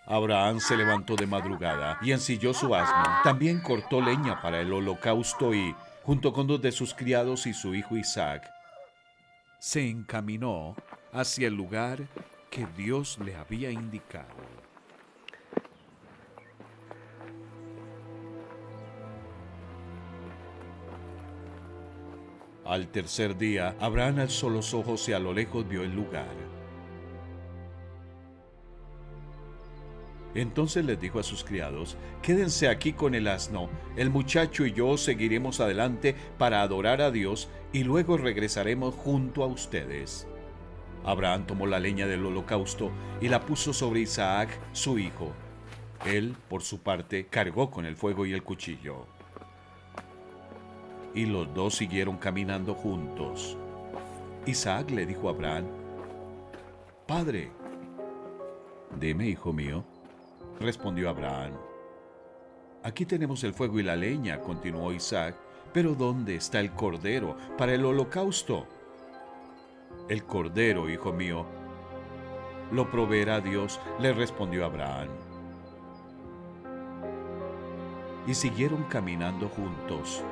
Abraham se levantó de madrugada y ensilló su asno. También cortó leña para el holocausto y, junto con 2 de sus criados y su hijo Isaac, se encaminó hacia el lugar que Dios le había indicado. Al tercer día, Abraham alzó los ojos y a lo lejos vio el lugar. Entonces les dijo a sus criados: «Quédense aquí con el asno, el muchacho y yo seguiremos adelante para adorar a Dios y luego regresaremos junto a ustedes». Abraham tomó la leña del holocausto y la puso sobre Isaac, su hijo. Él, por su parte, cargó con el fuego y el cuchillo. Y los dos siguieron caminando juntos. Isaac le dijo a Abraham: «Padre». «Dime, hijo mío», respondió Abraham. «Aquí tenemos el fuego y la leña», continuó Isaac, «pero ¿dónde está el cordero para el holocausto?» «El cordero, hijo mío, lo proveerá Dios», le respondió Abraham. Y siguieron caminando juntos.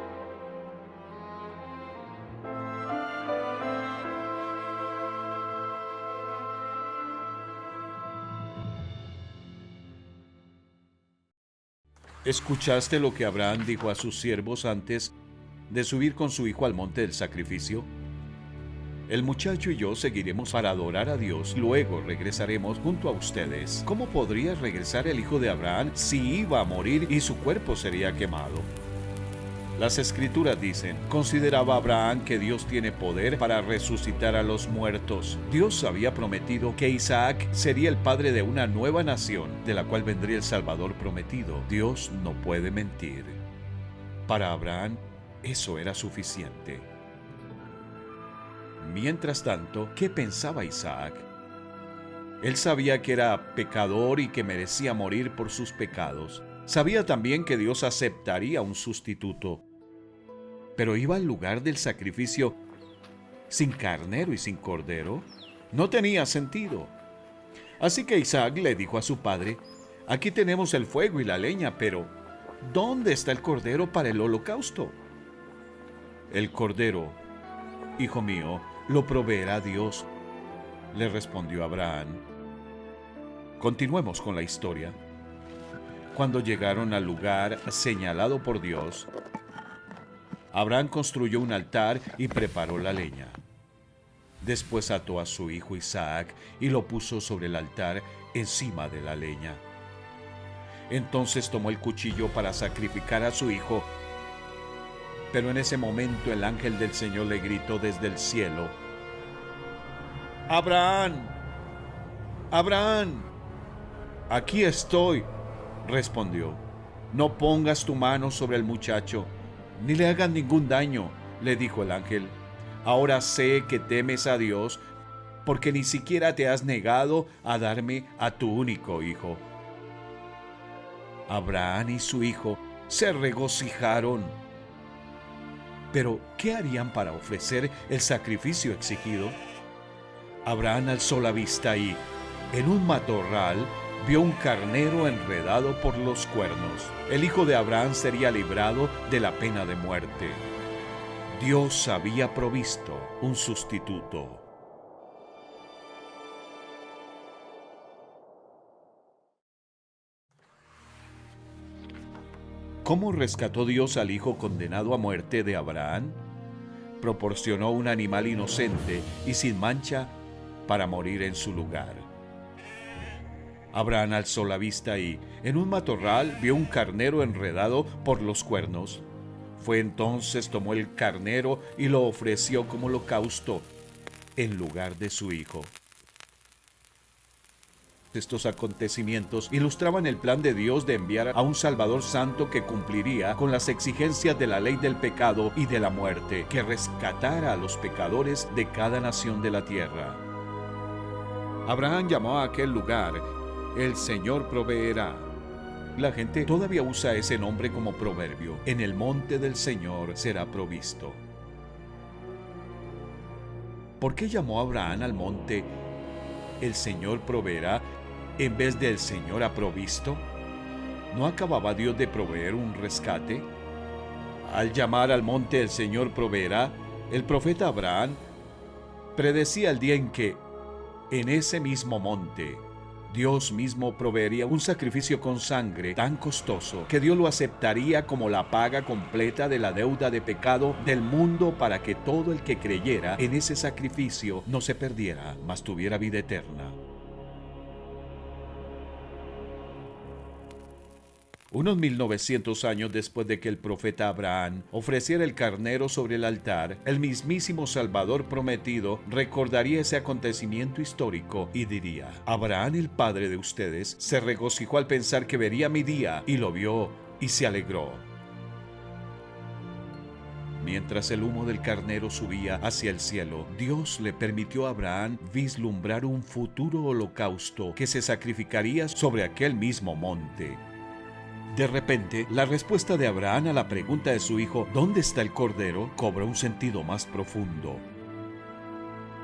¿Escuchaste lo que Abraham dijo a sus siervos antes de subir con su hijo al monte del sacrificio? El muchacho y yo seguiremos para adorar a Dios, luego regresaremos junto a ustedes. ¿Cómo podría regresar el hijo de Abraham si iba a morir y su cuerpo sería quemado? Las escrituras dicen, consideraba Abraham que Dios tiene poder para resucitar a los muertos. Dios había prometido que Isaac sería el padre de una nueva nación, de la cual vendría el Salvador prometido. Dios no puede mentir. Para Abraham, eso era suficiente. Mientras tanto, ¿qué pensaba Isaac? Él sabía que era pecador y que merecía morir por sus pecados. Sabía también que Dios aceptaría un sustituto, pero iba al lugar del sacrificio sin carnero y sin cordero. No tenía sentido. Así que Isaac le dijo a su padre, aquí tenemos el fuego y la leña, pero ¿dónde está el cordero para el holocausto? El cordero, hijo mío, lo proveerá Dios, le respondió Abraham. Continuemos con la historia. Cuando llegaron al lugar señalado por Dios, Abraham construyó un altar y preparó la leña. Después ató a su hijo Isaac y lo puso sobre el altar encima de la leña. Entonces tomó el cuchillo para sacrificar a su hijo, pero en ese momento el ángel del Señor le gritó desde el cielo, «¡Abraham! ¡Abraham! Aquí estoy», respondió. «No pongas tu mano sobre el muchacho, ni le hagas ningún daño», le dijo el ángel. «Ahora sé que temes a Dios, porque ni siquiera te has negado a darme a tu único hijo». Abraham y su hijo se regocijaron. Pero, ¿qué harían para ofrecer el sacrificio exigido? Abraham alzó la vista y, en un matorral, vio un carnero enredado por los cuernos. El hijo de Abraham sería librado de la pena de muerte. Dios había provisto un sustituto. ¿Cómo rescató Dios al hijo condenado a muerte de Abraham? Proporcionó un animal inocente y sin mancha para morir en su lugar. Abraham alzó la vista y, en un matorral, vio un carnero enredado por los cuernos. Fue entonces tomó el carnero y lo ofreció como holocausto en lugar de su hijo. Estos acontecimientos ilustraban el plan de Dios de enviar a un Salvador Santo que cumpliría con las exigencias de la ley del pecado y de la muerte, que rescatara a los pecadores de cada nación de la tierra. Abraham llamó a aquel lugar «El Señor proveerá». La gente todavía usa ese nombre como proverbio. En el monte del Señor será provisto. ¿Por qué llamó Abraham al monte «El Señor proveerá» en vez de «El Señor ha provisto»? ¿No acababa Dios de proveer un rescate? Al llamar al monte «El Señor proveerá», el profeta Abraham predecía el día en que, en ese mismo monte, Dios mismo proveería un sacrificio con sangre tan costoso que Dios lo aceptaría como la paga completa de la deuda de pecado del mundo, para que todo el que creyera en ese sacrificio no se perdiera, mas tuviera vida eterna. Unos 1900 años después de que el profeta Abraham ofreciera el carnero sobre el altar, el mismísimo Salvador prometido recordaría ese acontecimiento histórico y diría: Abraham, el padre de ustedes, se regocijó al pensar que vería mi día, y lo vio y se alegró. Mientras el humo del carnero subía hacia el cielo, Dios le permitió a Abraham vislumbrar un futuro holocausto que se sacrificaría sobre aquel mismo monte. De repente, la respuesta de Abraham a la pregunta de su hijo «¿Dónde está el cordero?», cobra un sentido más profundo.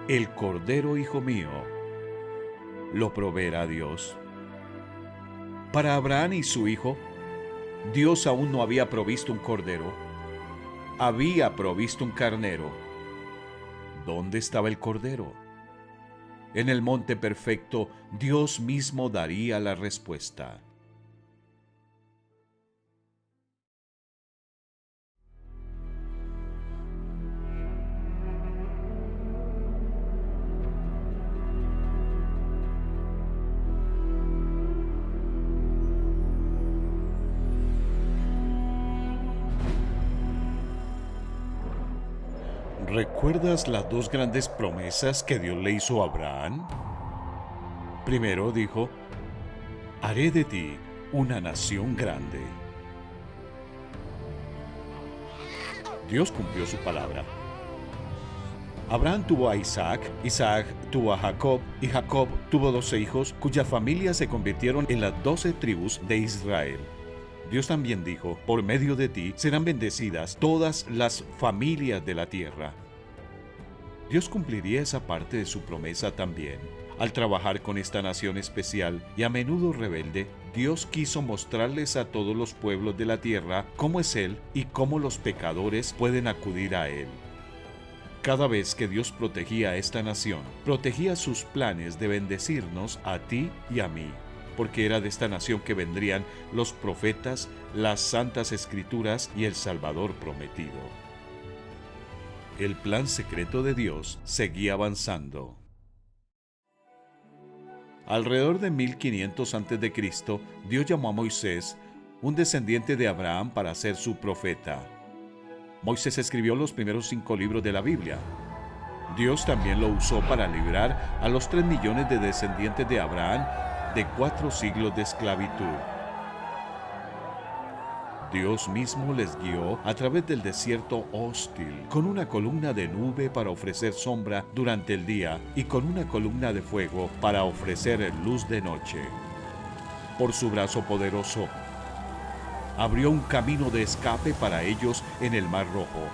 El cordero, hijo mío, lo proveerá Dios. Para Abraham y su hijo, Dios aún no había provisto un cordero. Había provisto un carnero. ¿Dónde estaba el cordero? En el monte perfecto, Dios mismo daría la respuesta. ¿Recuerdas las dos grandes promesas que Dios le hizo a Abraham? Primero dijo, haré de ti una nación grande. Dios cumplió su palabra. Abraham tuvo a Isaac, Isaac tuvo a Jacob, y Jacob tuvo 12 hijos, cuyas familias se convirtieron en las 12 tribus de Israel. Dios también dijo, por medio de ti serán bendecidas todas las familias de la tierra. Dios cumpliría esa parte de su promesa también. Al trabajar con esta nación especial y a menudo rebelde, Dios quiso mostrarles a todos los pueblos de la tierra cómo es Él y cómo los pecadores pueden acudir a Él. Cada vez que Dios protegía a esta nación, protegía sus planes de bendecirnos a ti y a mí, porque era de esta nación que vendrían los profetas, las santas escrituras y el Salvador prometido. El plan secreto de Dios seguía avanzando. Alrededor de 1500 a.C., Dios llamó a Moisés, un descendiente de Abraham, para ser su profeta. Moisés escribió los primeros 5 libros de la Biblia. Dios también lo usó para librar a los 3 millones de descendientes de Abraham de 4 siglos de esclavitud. Dios mismo les guió a través del desierto hostil, con una columna de nube para ofrecer sombra durante el día y con una columna de fuego para ofrecer luz de noche. Por su brazo poderoso, abrió un camino de escape para ellos en el Mar Rojo.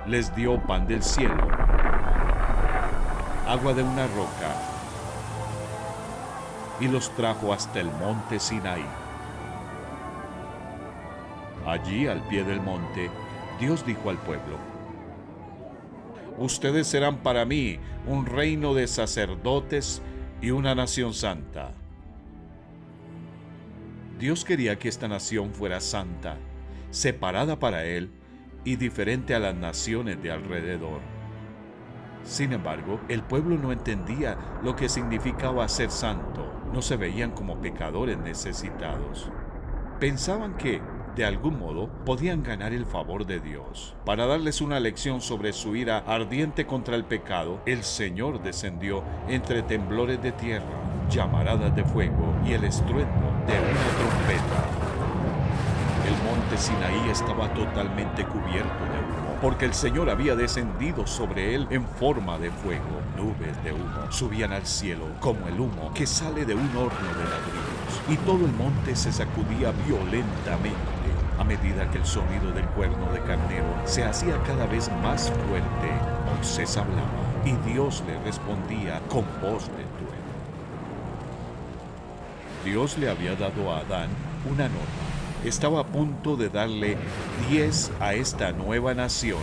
Les dio pan del cielo, agua de una roca, y los trajo hasta el monte Sinaí. Allí, al pie del monte, Dios dijo al pueblo: ustedes serán para mí un reino de sacerdotes y una nación santa. Dios quería que esta nación fuera santa, separada para Él y diferente a las naciones de alrededor. Sin embargo, el pueblo no entendía lo que significaba ser santo. No se veían como pecadores necesitados. Pensaban que, de algún modo, podían ganar el favor de Dios. Para darles una lección sobre su ira ardiente contra el pecado, el Señor descendió entre temblores de tierra, llamaradas de fuego y el estruendo de una trompeta. El monte Sinaí estaba totalmente cubierto de humo, porque el Señor había descendido sobre él en forma de fuego. Nubes de humo subían al cielo como el humo que sale de un horno de ladrillos, y todo el monte se sacudía violentamente a medida que el sonido del cuerno de carnero se hacía cada vez más fuerte. Moisés hablaba y Dios le respondía con voz de trueno. Dios le había dado a Adán una norma. Estaba a punto de darle 10 a esta nueva nación.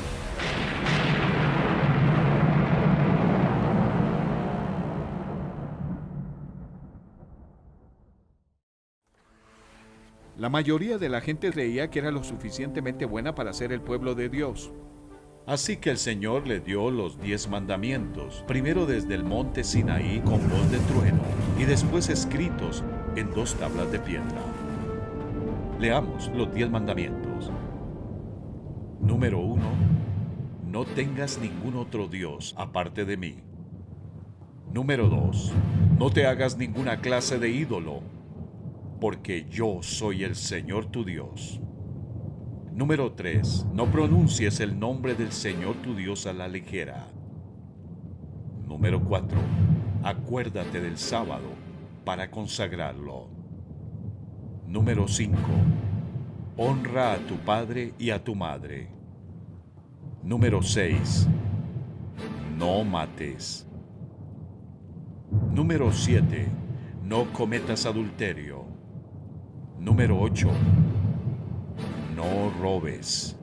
La mayoría de la gente creía que era lo suficientemente buena para ser el pueblo de Dios. Así que el Señor le dio los 10 mandamientos, primero desde el monte Sinaí con voz de trueno, y después escritos en 2 tablas de piedra. Leamos los 10 mandamientos. Número 1. No tengas ningún otro Dios aparte de mí. Número 2. No te hagas ninguna clase de ídolo, porque yo soy el Señor tu Dios. Número 3. No pronuncies el nombre del Señor tu Dios a la ligera. Número 4. Acuérdate del sábado para consagrarlo. Número 5. Honra a tu padre y a tu madre. Número 6. No mates. Número 7. No cometas adulterio. Número 8. No robes.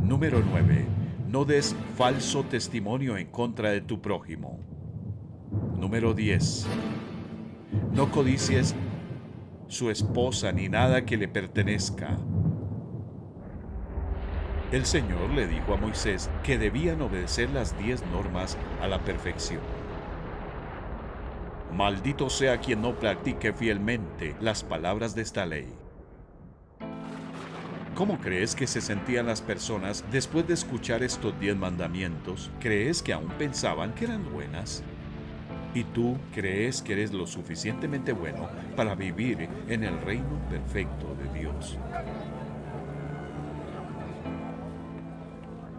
Número 9. No des falso testimonio en contra de tu prójimo. Número 10. No codicies su esposa ni nada que le pertenezca. El Señor le dijo a Moisés que debían obedecer las 10 normas a la perfección. Maldito sea quien no practique fielmente las palabras de esta ley. ¿Cómo crees que se sentían las personas después de escuchar estos 10 mandamientos? ¿Crees que aún pensaban que eran buenas? ¿Y tú crees que eres lo suficientemente bueno para vivir en el reino perfecto de Dios?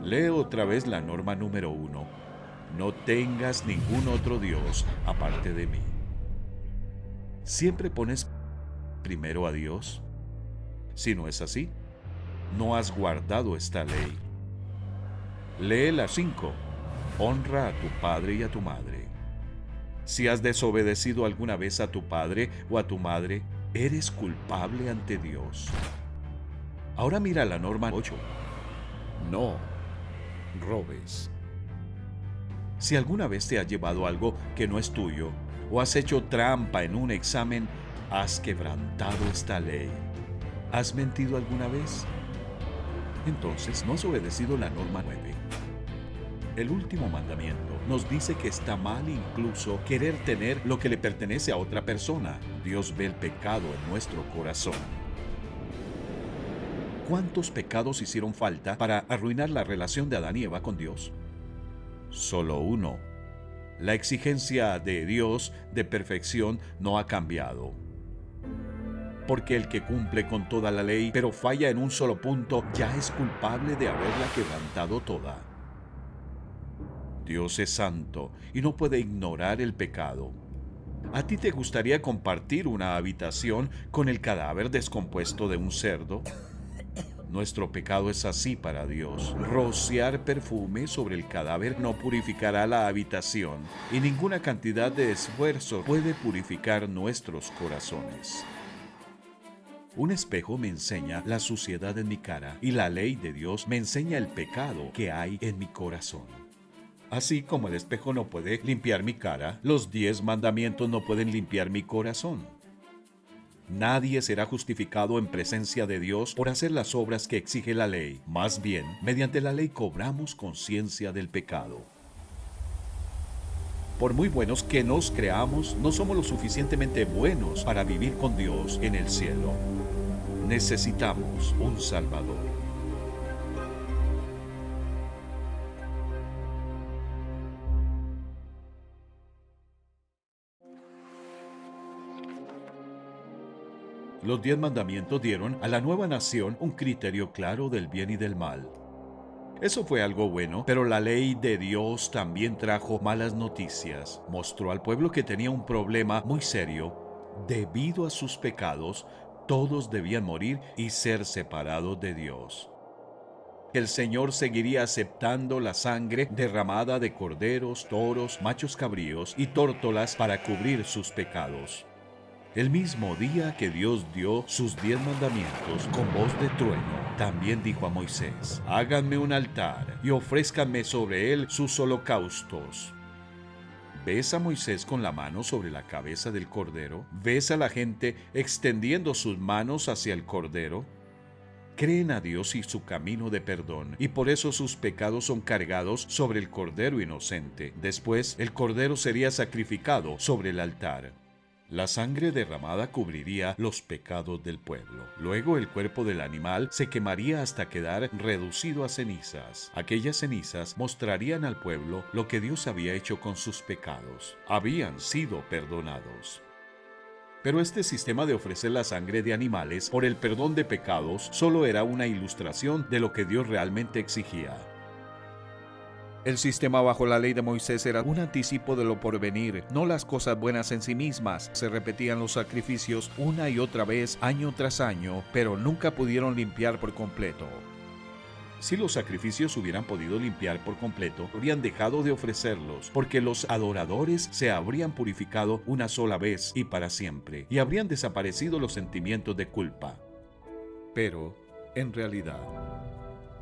Lee otra vez la norma número 1. No tengas ningún otro Dios aparte de mí. ¿Siempre pones primero a Dios? Si no es así, no has guardado esta ley. Lee la 5. Honra a tu padre y a tu madre. Si has desobedecido alguna vez a tu padre o a tu madre, eres culpable ante Dios. Ahora mira la norma 8. No robes. Si alguna vez te has llevado algo que no es tuyo o has hecho trampa en un examen, has quebrantado esta ley. ¿Has mentido alguna vez? Entonces no has obedecido la norma 9. El último mandamiento nos dice que está mal incluso querer tener lo que le pertenece a otra persona. Dios ve el pecado en nuestro corazón. ¿Cuántos pecados hicieron falta para arruinar la relación de Adán y Eva con Dios? Solo uno. La exigencia de Dios de perfección no ha cambiado. Porque el que cumple con toda la ley, pero falla en un solo punto, ya es culpable de haberla quebrantado toda. Dios es santo y no puede ignorar el pecado. ¿A ti te gustaría compartir una habitación con el cadáver descompuesto de un cerdo? Nuestro pecado es así para Dios. Rociar perfume sobre el cadáver no purificará la habitación, y ninguna cantidad de esfuerzo puede purificar nuestros corazones. Un espejo me enseña la suciedad en mi cara, y la ley de Dios me enseña el pecado que hay en mi corazón. Así como el espejo no puede limpiar mi cara, los 10 mandamientos no pueden limpiar mi corazón. Nadie será justificado en presencia de Dios por hacer las obras que exige la ley. Más bien, mediante la ley cobramos conciencia del pecado. Por muy buenos que nos creamos, no somos lo suficientemente buenos para vivir con Dios en el cielo. Necesitamos un Salvador. Los 10 mandamientos dieron a la nueva nación un criterio claro del bien y del mal. Eso fue algo bueno, pero la ley de Dios también trajo malas noticias. Mostró al pueblo que tenía un problema muy serio. Debido a sus pecados, todos debían morir y ser separados de Dios. El Señor seguiría aceptando la sangre derramada de corderos, toros, machos cabríos y tórtolas para cubrir sus pecados. El mismo día que Dios dio sus 10 mandamientos con voz de trueno, también dijo a Moisés: háganme un altar y ofrézcanme sobre él sus holocaustos. ¿Ves a Moisés con la mano sobre la cabeza del cordero? ¿Ves a la gente extendiendo sus manos hacia el cordero? Creen a Dios y su camino de perdón, y por eso sus pecados son cargados sobre el cordero inocente. Después, el cordero sería sacrificado sobre el altar. La sangre derramada cubriría los pecados del pueblo. Luego el cuerpo del animal se quemaría hasta quedar reducido a cenizas. Aquellas cenizas mostrarían al pueblo lo que Dios había hecho con sus pecados. Habían sido perdonados. Pero este sistema de ofrecer la sangre de animales por el perdón de pecados solo era una ilustración de lo que Dios realmente exigía. El sistema bajo la ley de Moisés era un anticipo de lo porvenir, no las cosas buenas en sí mismas. Se repetían los sacrificios una y otra vez, año tras año, pero nunca pudieron limpiar por completo. Si los sacrificios hubieran podido limpiar por completo, habrían dejado de ofrecerlos, porque los adoradores se habrían purificado una sola vez y para siempre, y habrían desaparecido los sentimientos de culpa. Pero, en realidad,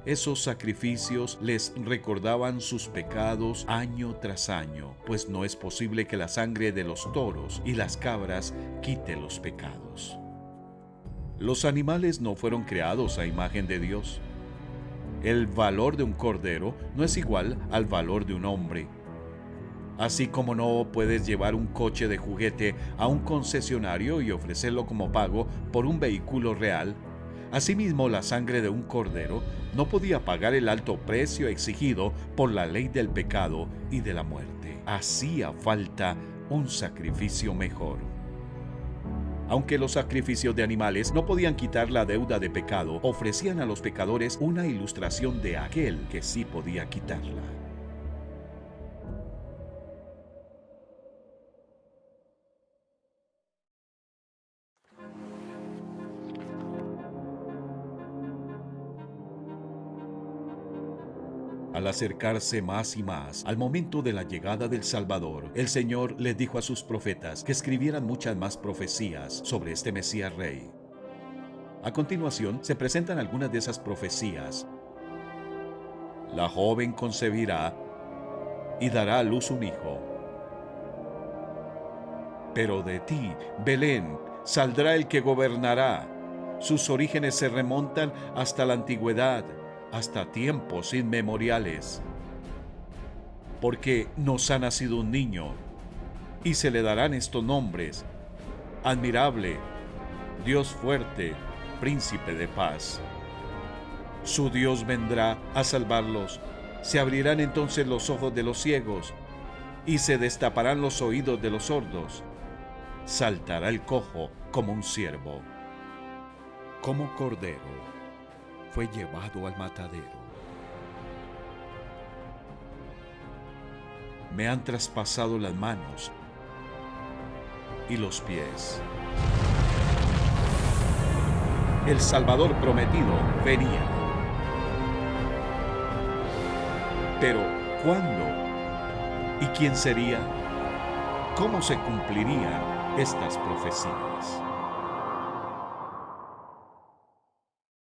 esos sacrificios les recordaban sus pecados año tras año, pues no es posible que la sangre de los toros y las cabras quite los pecados. Los animales no fueron creados a imagen de Dios. El valor de un cordero no es igual al valor de un hombre. Así como no puedes llevar un coche de juguete a un concesionario y ofrecerlo como pago por un vehículo real, Asimismo, la sangre de un cordero no podía pagar el alto precio exigido por la ley del pecado y de la muerte. Hacía falta un sacrificio mejor. Aunque los sacrificios de animales no podían quitar la deuda de pecado, ofrecían a los pecadores una ilustración de aquel que sí podía quitarla. Al acercarse más y más al momento de la llegada del Salvador, el Señor les dijo a sus profetas que escribieran muchas más profecías sobre este Mesías Rey. A continuación se presentan algunas de esas profecías. La joven concebirá y dará a luz un hijo. Pero de ti, Belén, saldrá el que gobernará. Sus orígenes se remontan hasta la antigüedad, hasta tiempos inmemoriales. Porque nos ha nacido un niño, y se le darán estos nombres: Admirable, Dios fuerte, Príncipe de paz. Su Dios vendrá a salvarlos. Se abrirán entonces los ojos de los ciegos, y se destaparán los oídos de los sordos. Saltará el cojo como un ciervo. Como cordero fue llevado al matadero. Me han traspasado las manos y los pies. El Salvador prometido venía. Pero, ¿cuándo? ¿Y quién sería? ¿Cómo se cumplirían estas profecías?